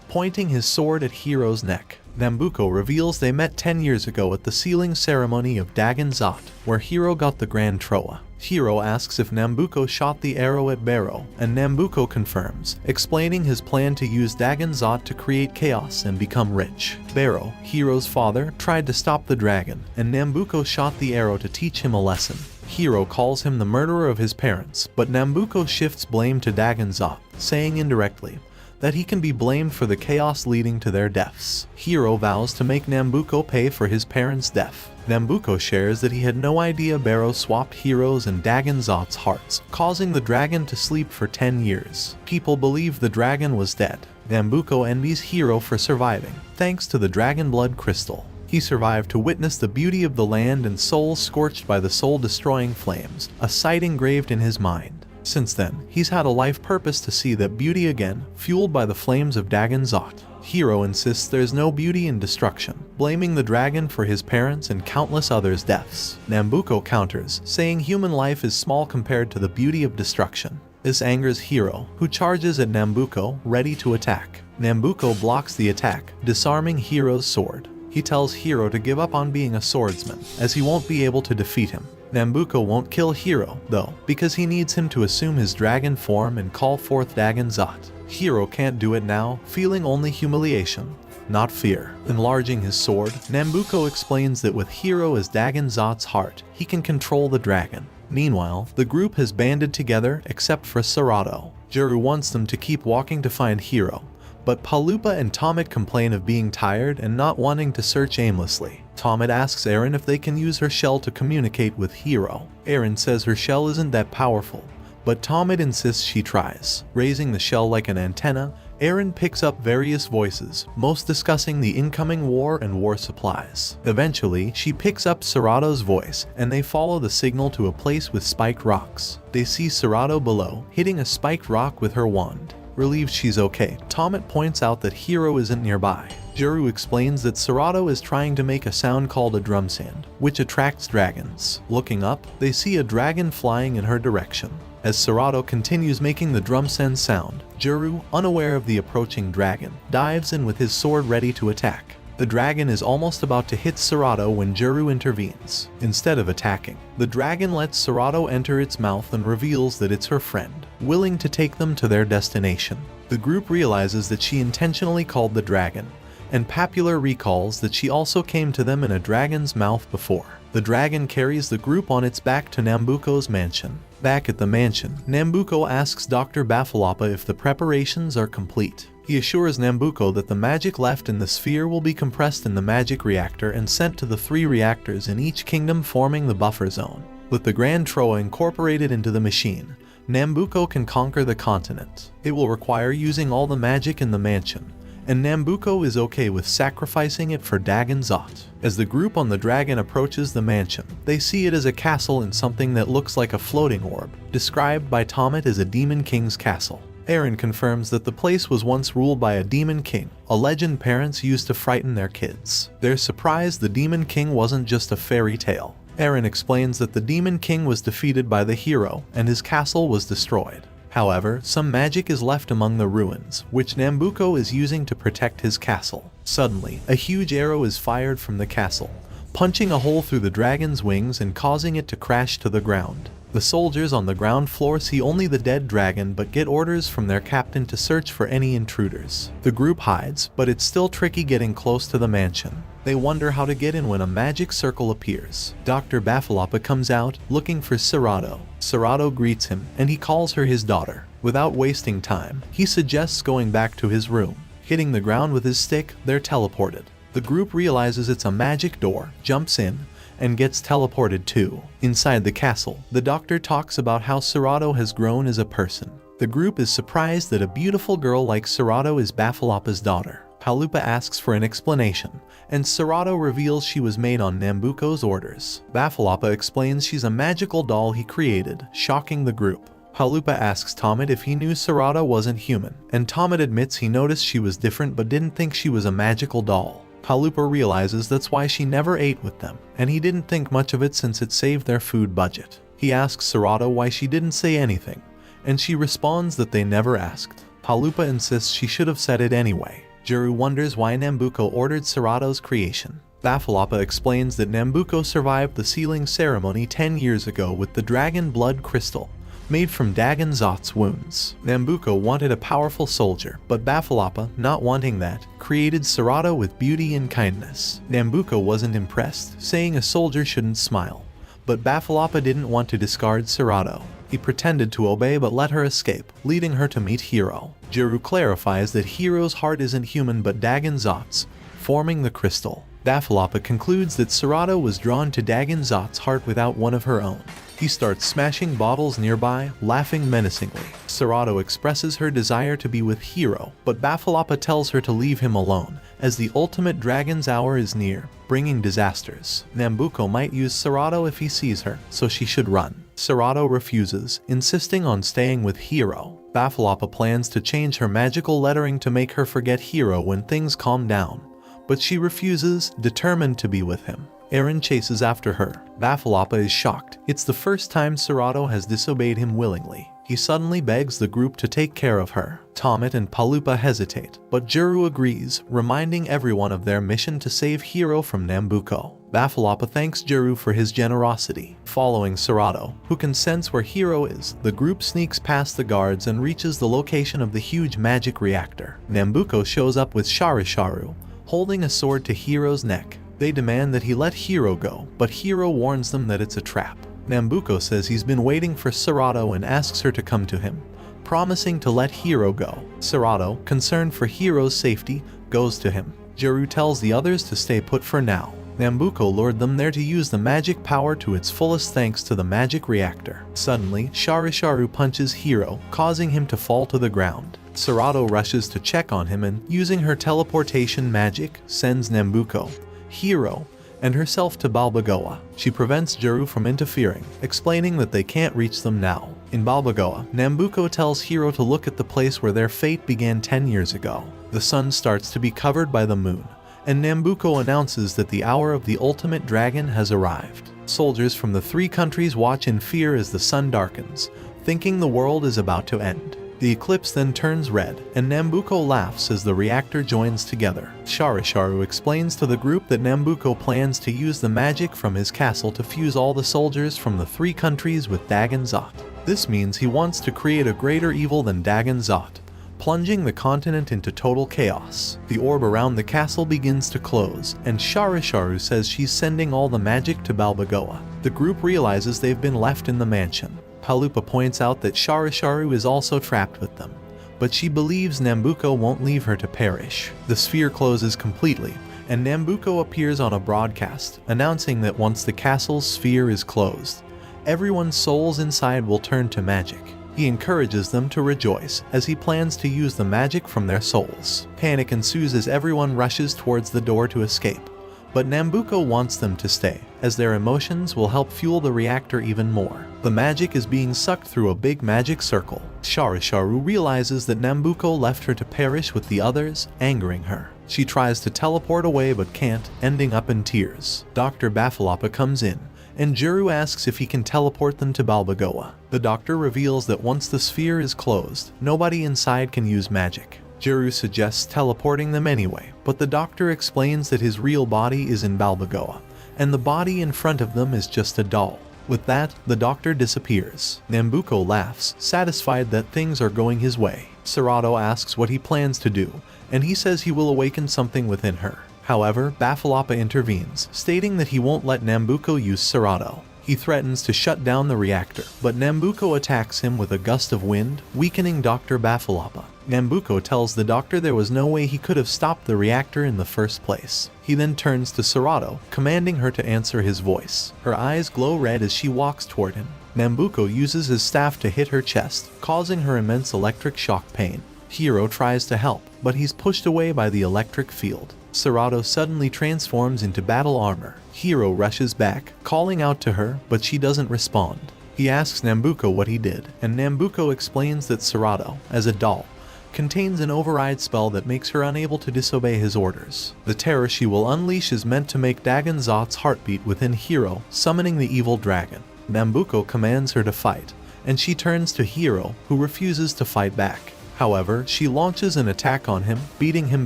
pointing his sword at Hiro's neck. Nambuko reveals they met 10 years ago at the sealing ceremony of Dagonzat, where Hiro got the Grand Troa. Hiro asks if Nambuko shot the arrow at Barrow, and Nambuko confirms, explaining his plan to use Dagonzat to create chaos and become rich. Barrow, Hiro's father, tried to stop the dragon, and Nambuko shot the arrow to teach him a lesson. Hiro calls him the murderer of his parents, but Nambuko shifts blame to Dagonzat, saying indirectly that he can be blamed for the chaos leading to their deaths. Hiro vows to make Nambuko pay for his parents' death. Nambuko shares that he had no idea Barrow swapped Hiro's and Dagonzat's hearts, causing the dragon to sleep for 10 years. People believe the dragon was dead. Nambuko envies Hiro for surviving, thanks to the dragon blood crystal. He survived to witness the beauty of the land and souls scorched by the soul-destroying flames, a sight engraved in his mind. Since then, he's had a life purpose to see that beauty again, fueled by the flames of Dagonzat. Hiro insists there's no beauty in destruction, blaming the dragon for his parents and countless others' deaths. Nambuko counters, saying human life is small compared to the beauty of destruction. This angers Hiro, who charges at Nambuko, ready to attack. Nambuko blocks the attack, disarming Hiro's sword. He tells Hiro to give up on being a swordsman, as he won't be able to defeat him. Nambuko won't kill Hiro, though, because he needs him to assume his dragon form and call forth Dagonzat. Hiro can't do it now, feeling only humiliation, not fear. Enlarging his sword, Nambuko explains that with Hiro as Dagonzat's heart, he can control the dragon. Meanwhile, the group has banded together except for Serato. Juru wants them to keep walking to find Hiro, but Palupa and Tomet complain of being tired and not wanting to search aimlessly. Tomet asks Eren if they can use her shell to communicate with Hiro. Eren says her shell isn't that powerful, but Tomet insists she tries. Raising the shell like an antenna, Eren picks up various voices, most discussing the incoming war and war supplies. Eventually, she picks up Serato's voice, and they follow the signal to a place with spiked rocks. They see Serato below, hitting a spiked rock with her wand. Relieved she's okay, Tomet points out that Hiro isn't nearby. Juru explains that Serato is trying to make a sound called a drum sound, which attracts dragons. Looking up, they see a dragon flying in her direction. As Serato continues making the drum send sound, Juru, unaware of the approaching dragon, dives in with his sword ready to attack. The dragon is almost about to hit Serato when Juru intervenes. Instead of attacking, the dragon lets Serato enter its mouth and reveals that it's her friend, willing to take them to their destination. The group realizes that she intentionally called the dragon, and Papula recalls that she also came to them in a dragon's mouth before. The dragon carries the group on its back to Nambuko's mansion. Back at the mansion, Nambuko asks Dr. Bafalapa if the preparations are complete. He assures Nambuko that the magic left in the sphere will be compressed in the magic reactor and sent to the 3 reactors in each kingdom forming the buffer zone. With the Grand Troa incorporated into the machine, Nambuko can conquer the continent. It will require using all the magic in the mansion, and Nambuko is okay with sacrificing it for Dagonzat. As the group on the dragon approaches the mansion, they see it as a castle in something that looks like a floating orb, described by Tomet as a demon king's castle. Eren confirms that the place was once ruled by a demon king, a legend parents used to frighten their kids. They're surprised the demon king wasn't just a fairy tale. Eren explains that the demon king was defeated by the hero, and his castle was destroyed. However, some magic is left among the ruins, which Nambuko is using to protect his castle. Suddenly, a huge arrow is fired from the castle, punching a hole through the dragon's wings and causing it to crash to the ground. The soldiers on the ground floor see only the dead dragon but get orders from their captain to search for any intruders. The group hides, but it's still tricky getting close to the mansion. They wonder how to get in when a magic circle appears. Dr. Baffalapa comes out, looking for Serato. Serato greets him, and he calls her his daughter. Without wasting time, he suggests going back to his room. Hitting the ground with his stick, they're teleported. The group realizes it's a magic door, jumps in, and gets teleported too. Inside the castle, the doctor talks about how Serato has grown as a person. The group is surprised that a beautiful girl like Serato is Baffalapa's daughter. Palupa asks for an explanation, and Serato reveals she was made on Nambuco's orders. Baffalapa explains she's a magical doll he created, shocking the group. Palupa asks Tomet if he knew Serato wasn't human, and Tomet admits he noticed she was different but didn't think she was a magical doll. Palupa realizes that's why she never ate with them, and he didn't think much of it since it saved their food budget. He asks Serato why she didn't say anything, and she responds that they never asked. Palupa insists she should have said it anyway. Juru wonders why Nambuco ordered Serato's creation. Baffalapa explains that Nambuco survived the sealing ceremony 10 years ago with the dragon blood crystal, made from Dagon Zot's wounds. Nambuco wanted a powerful soldier, but Baffalapa, not wanting that, created Serato with beauty and kindness. Nambuco wasn't impressed, saying a soldier shouldn't smile. But Baffalapa didn't want to discard Serato. He pretended to obey but let her escape, leading her to meet Hero. Juru clarifies that Hero's heart isn't human but Dagon Zot's, forming the crystal. Baffalapa concludes that Serato was drawn to Dagon Zot's heart without one of her own. He starts smashing bottles nearby, laughing menacingly. Serato expresses her desire to be with Hero, but Baffalapa tells her to leave him alone, as the ultimate dragon's hour is near, bringing disasters. Nambuco might use Serato if he sees her, so she should run. Serato refuses, insisting on staying with Hero. Baffalapa plans to change her magical lettering to make her forget Hero when things calm down, but she refuses, determined to be with him. Eren chases after her. Baffalapa is shocked. It's the first time Serato has disobeyed him willingly. He suddenly begs the group to take care of her. Tomet and Palupa hesitate, but Juru agrees, reminding everyone of their mission to save Hero from Nambuco. Baffalapa thanks Juru for his generosity. Following Serato, who can sense where Hero is, the group sneaks past the guards and reaches the location of the huge magic reactor. Nambuco shows up with Sharisharu, holding a sword to Hero's neck. They demand that he let Hero go, but Hero warns them that it's a trap. Nambuco says he's been waiting for Serato and asks her to come to him, promising to let Hero go. Serato, concerned for Hero's safety, goes to him. Juru tells the others to stay put for now. Nambuco lured them there to use the magic power to its fullest thanks to the magic reactor. Suddenly, Sharisharu punches Hero, causing him to fall to the ground. Serato rushes to check on him and, using her teleportation magic, sends Nambuco, Hero, and herself to Balbagoa. She prevents Juru from interfering, explaining that they can't reach them now. In Balbagoa, Nambuco tells Hero to look at the place where their fate began 10 years ago. The sun starts to be covered by the moon, and Nambuco announces that the hour of the ultimate dragon has arrived. Soldiers from the 3 countries watch in fear as the sun darkens, thinking the world is about to end. The eclipse then turns red, and Nambuco laughs as the reactor joins together. Sharisharu explains to the group that Nambuco plans to use the magic from his castle to fuse all the soldiers from the 3 countries with Dagon Zot. This means he wants to create a greater evil than Dagon Zot, plunging the continent into total chaos. The orb around the castle begins to close, and Sharisharu says she's sending all the magic to Balbagoa. The group realizes they've been left in the mansion. Palupa points out that Sharisharu is also trapped with them, but she believes Nambuco won't leave her to perish. The sphere closes completely, and Nambuco appears on a broadcast, announcing that once the castle's sphere is closed, everyone's souls inside will turn to magic. He encourages them to rejoice, as he plans to use the magic from their souls. Panic ensues as everyone rushes towards the door to escape, but Nambuco wants them to stay, as their emotions will help fuel the reactor even more. The magic is being sucked through a big magic circle. Sharisharu realizes that Nambuco left her to perish with the others, angering her. She tries to teleport away but can't, ending up in tears. Dr. Baffalapa comes in, and Juru asks if he can teleport them to Balbagoa. The doctor reveals that once the sphere is closed, nobody inside can use magic. Juru suggests teleporting them anyway, but the doctor explains that his real body is in Balbagoa, and the body in front of them is just a doll. With that, the doctor disappears. Nambuko laughs, satisfied that things are going his way. Serato asks what he plans to do, and he says he will awaken something within her. However, Bafalapa intervenes, stating that he won't let Nambuko use Serato. He threatens to shut down the reactor, but Nambuko attacks him with a gust of wind, weakening Dr. Bafalapa. Nambuko tells the doctor there was no way he could have stopped the reactor in the first place. He then turns to Serato, commanding her to answer his voice. Her eyes glow red as she walks toward him. Nambuko uses his staff to hit her chest, causing her immense electric shock pain. Hiro tries to help, but he's pushed away by the electric field. Serato suddenly transforms into battle armor. Hiro rushes back, calling out to her, but she doesn't respond. He asks Nambuko what he did, and Nambuko explains that Serato, as a doll, contains an override spell that makes her unable to disobey his orders. The terror she will unleash is meant to make Dagon Zot's heartbeat within Hiro, summoning the evil dragon. Nambuko commands her to fight, and she turns to Hiro, who refuses to fight back. However, she launches an attack on him, beating him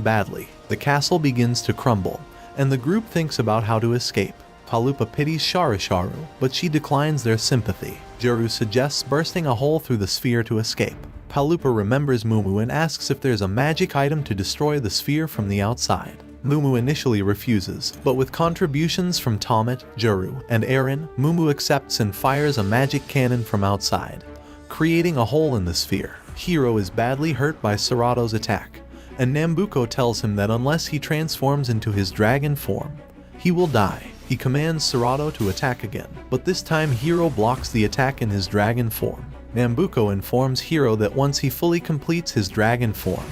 badly. The castle begins to crumble, and the group thinks about how to escape. Palupa pities Sharisharu, but she declines their sympathy. Juru suggests bursting a hole through the sphere to escape. Palupa remembers Mumu and asks if there's a magic item to destroy the sphere from the outside. Mumu initially refuses, but with contributions from Tomet, Juru, and Eren, Mumu accepts and fires a magic cannon from outside, creating a hole in the sphere. Hiro is badly hurt by Serato's attack, and Nambuko tells him that unless he transforms into his dragon form, he will die. He commands Serato to attack again, but this time Hiro blocks the attack in his dragon form. Nambuko informs Hiro that once he fully completes his dragon form,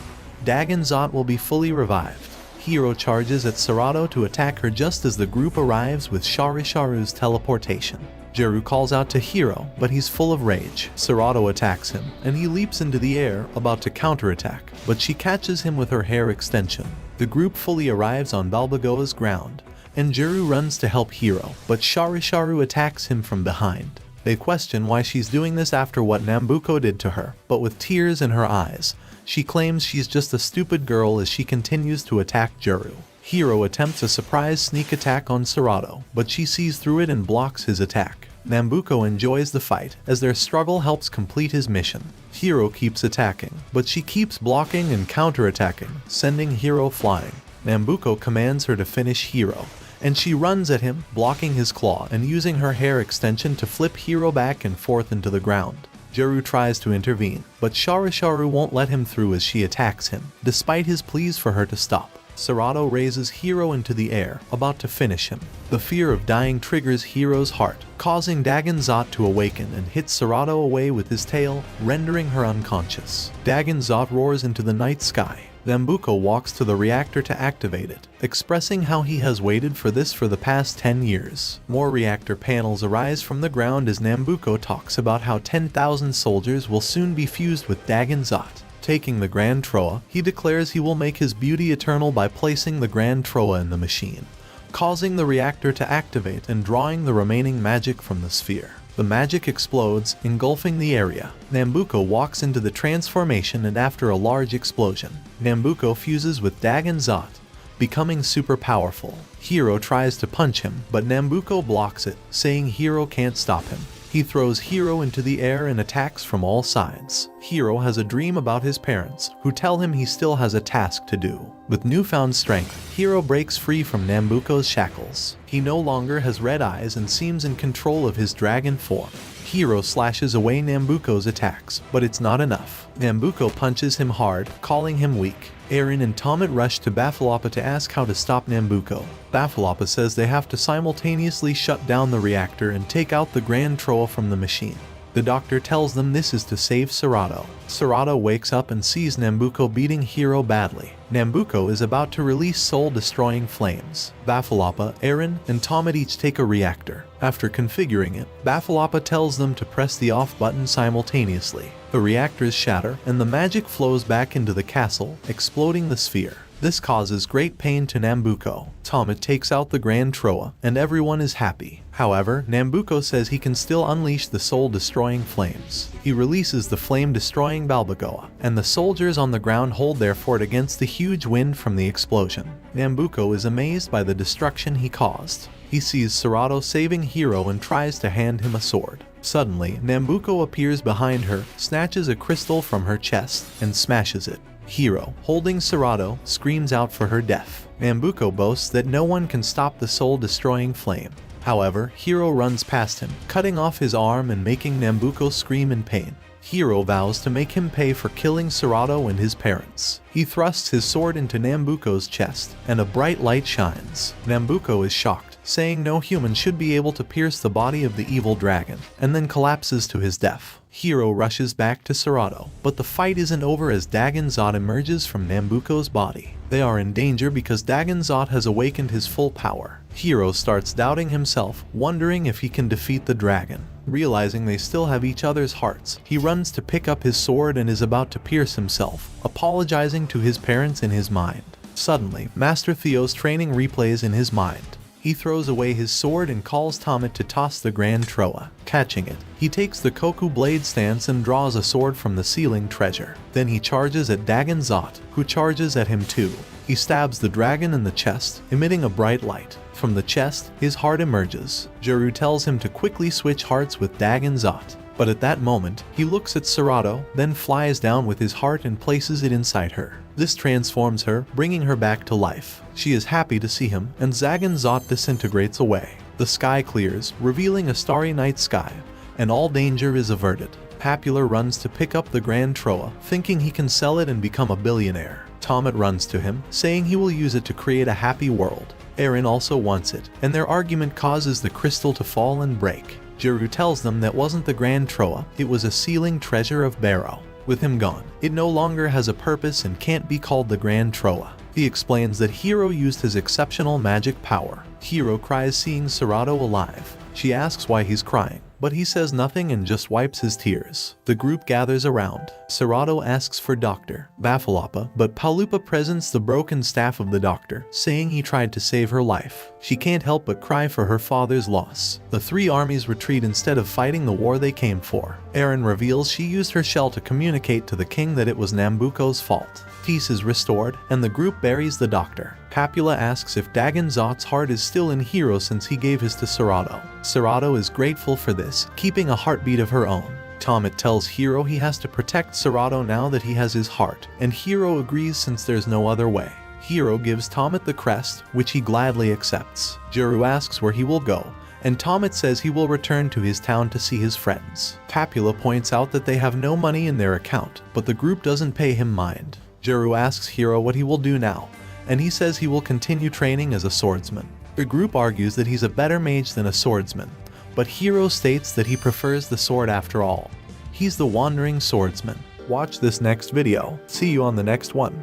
Dagon Zot will be fully revived. Hiro charges at Serato to attack her just as the group arrives with Sharisharu's teleportation. Juru calls out to Hiro, but he's full of rage. Serato attacks him, and he leaps into the air, about to counterattack, but she catches him with her hair extension. The group fully arrives on Balbagoa's ground, and Juru runs to help Hiro, but Sharisharu attacks him from behind. They question why she's doing this after what Nambuko did to her, but with tears in her eyes, she claims she's just a stupid girl as she continues to attack Juru. Hiro attempts a surprise sneak attack on Serato, but she sees through it and blocks his attack. Nambuko enjoys the fight, as their struggle helps complete his mission. Hiro keeps attacking, but she keeps blocking and counterattacking, sending Hiro flying. Nambuko commands her to finish Hiro, and she runs at him, blocking his claw and using her hair extension to flip Hiro back and forth into the ground. Juru tries to intervene, but Sharisharu won't let him through as she attacks him, despite his pleas for her to stop. Serato raises Hiro into the air, about to finish him. The fear of dying triggers Hiro's heart, causing Dagon Zot to awaken and hit Serato away with his tail, rendering her unconscious. Dagon Zot roars into the night sky. Nambuko walks to the reactor to activate it, expressing how he has waited for this for the past 10 years. More reactor panels arise from the ground as Nambuko talks about how 10,000 soldiers will soon be fused with Dagon Zot. Taking the Grand Troa, he declares he will make his beauty eternal by placing the Grand Troa in the machine, causing the reactor to activate and drawing the remaining magic from the sphere. The magic explodes, engulfing the area. Nambuko walks into the transformation, and after a large explosion, Nambuko fuses with Dagon Zot, becoming super powerful. Hiro tries to punch him, but Nambuko blocks it, saying Hiro can't stop him. He throws Hiro into the air and attacks from all sides. Hiro has a dream about his parents, who tell him he still has a task to do. With newfound strength, Hiro breaks free from Nambuko's shackles. He no longer has red eyes and seems in control of his dragon form. Hiro slashes away Nambuko's attacks, but it's not enough. Nambuko punches him hard, calling him weak. Eren and Tomet rush to Bafalapa to ask how to stop Nambuko. Bafalapa says they have to simultaneously shut down the reactor and take out the Grand Troa from the machine. The doctor tells them this is to save Serato. Serato wakes up and sees Nambuko beating Hiro badly. Nambuko is about to release soul-destroying flames. Bafalapa, Eren, and Tomet each take a reactor. After configuring it, Bafalapa tells them to press the off button simultaneously. The reactors shatter, and the magic flows back into the castle, exploding the sphere. This causes great pain to Nambuko. Tomet takes out the Grand Troa, and everyone is happy. However, Nambuko says he can still unleash the soul-destroying flames. He releases the flame-destroying Balbagoa, and the soldiers on the ground hold their fort against the huge wind from the explosion. Nambuko is amazed by the destruction he caused. He sees Serato saving Hiro and tries to hand him a sword. Suddenly, Nambuko appears behind her, snatches a crystal from her chest, and smashes it. Hiro, holding Serato, screams out for her death. Nambuko boasts that no one can stop the soul-destroying flame. However, Hiro runs past him, cutting off his arm and making Nambuko scream in pain. Hiro vows to make him pay for killing Serato and his parents. He thrusts his sword into Nambuko's chest, and a bright light shines. Nambuko is shocked, saying no human should be able to pierce the body of the evil dragon, and then collapses to his death. Hiro rushes back to Serato, but the fight isn't over as Dagonzot emerges from Nambuko's body. They are in danger because Dagonzot has awakened his full power. Hiro starts doubting himself, wondering if he can defeat the dragon. Realizing they still have each other's hearts, he runs to pick up his sword and is about to pierce himself, apologizing to his parents in his mind. Suddenly, Master Theo's training replays in his mind. He throws away his sword and calls Tomit to toss the Grand Troa. Catching it, he takes the Koku blade stance and draws a sword from the ceiling treasure. Then he charges at Dagonzot, who charges at him too. He stabs the dragon in the chest, emitting a bright light. From the chest, his heart emerges. Juru tells him to quickly switch hearts with Dagonzot. But at that moment, he looks at Serato, then flies down with his heart and places it inside her. This transforms her, bringing her back to life. She is happy to see him, and Dagonzot disintegrates away. The sky clears, revealing a starry night sky, and all danger is averted. Papula runs to pick up the Grand Troa, thinking he can sell it and become a billionaire. Tomit runs to him, saying he will use it to create a happy world. Eren also wants it, and their argument causes the crystal to fall and break. Juru tells them that wasn't the Grand Troa, it was a sealing treasure of Barrow. With him gone, it no longer has a purpose and can't be called the Grand Troa. He explains that Hiro used his exceptional magic power. Hiro cries seeing Serato alive. She asks why he's crying, but he says nothing and just wipes his tears. The group gathers around. Serato asks for Dr. Bafalapa, but Palupa presents the broken staff of the doctor, saying he tried to save her life. She can't help but cry for her father's loss. The three armies retreat instead of fighting the war they came for. Eren reveals she used her shell to communicate to the king that it was Nambuko's fault. Peace is restored, and the group buries the doctor. Papula asks if Dagonzot's heart is still in Hiro since he gave his to Serato. Serato is grateful for this, keeping a heartbeat of her own. Tomit tells Hiro he has to protect Serato now that he has his heart, and Hiro agrees since there's no other way. Hiro gives Tomit the crest, which he gladly accepts. Juru asks where he will go, and Tomit says he will return to his town to see his friends. Papula points out that they have no money in their account, but the group doesn't pay him mind. Juru asks Hiro what he will do now, and he says he will continue training as a swordsman. The group argues that he's a better mage than a swordsman, but Hiro states that he prefers the sword after all. He's the wandering swordsman. Watch this next video. See you on the next one.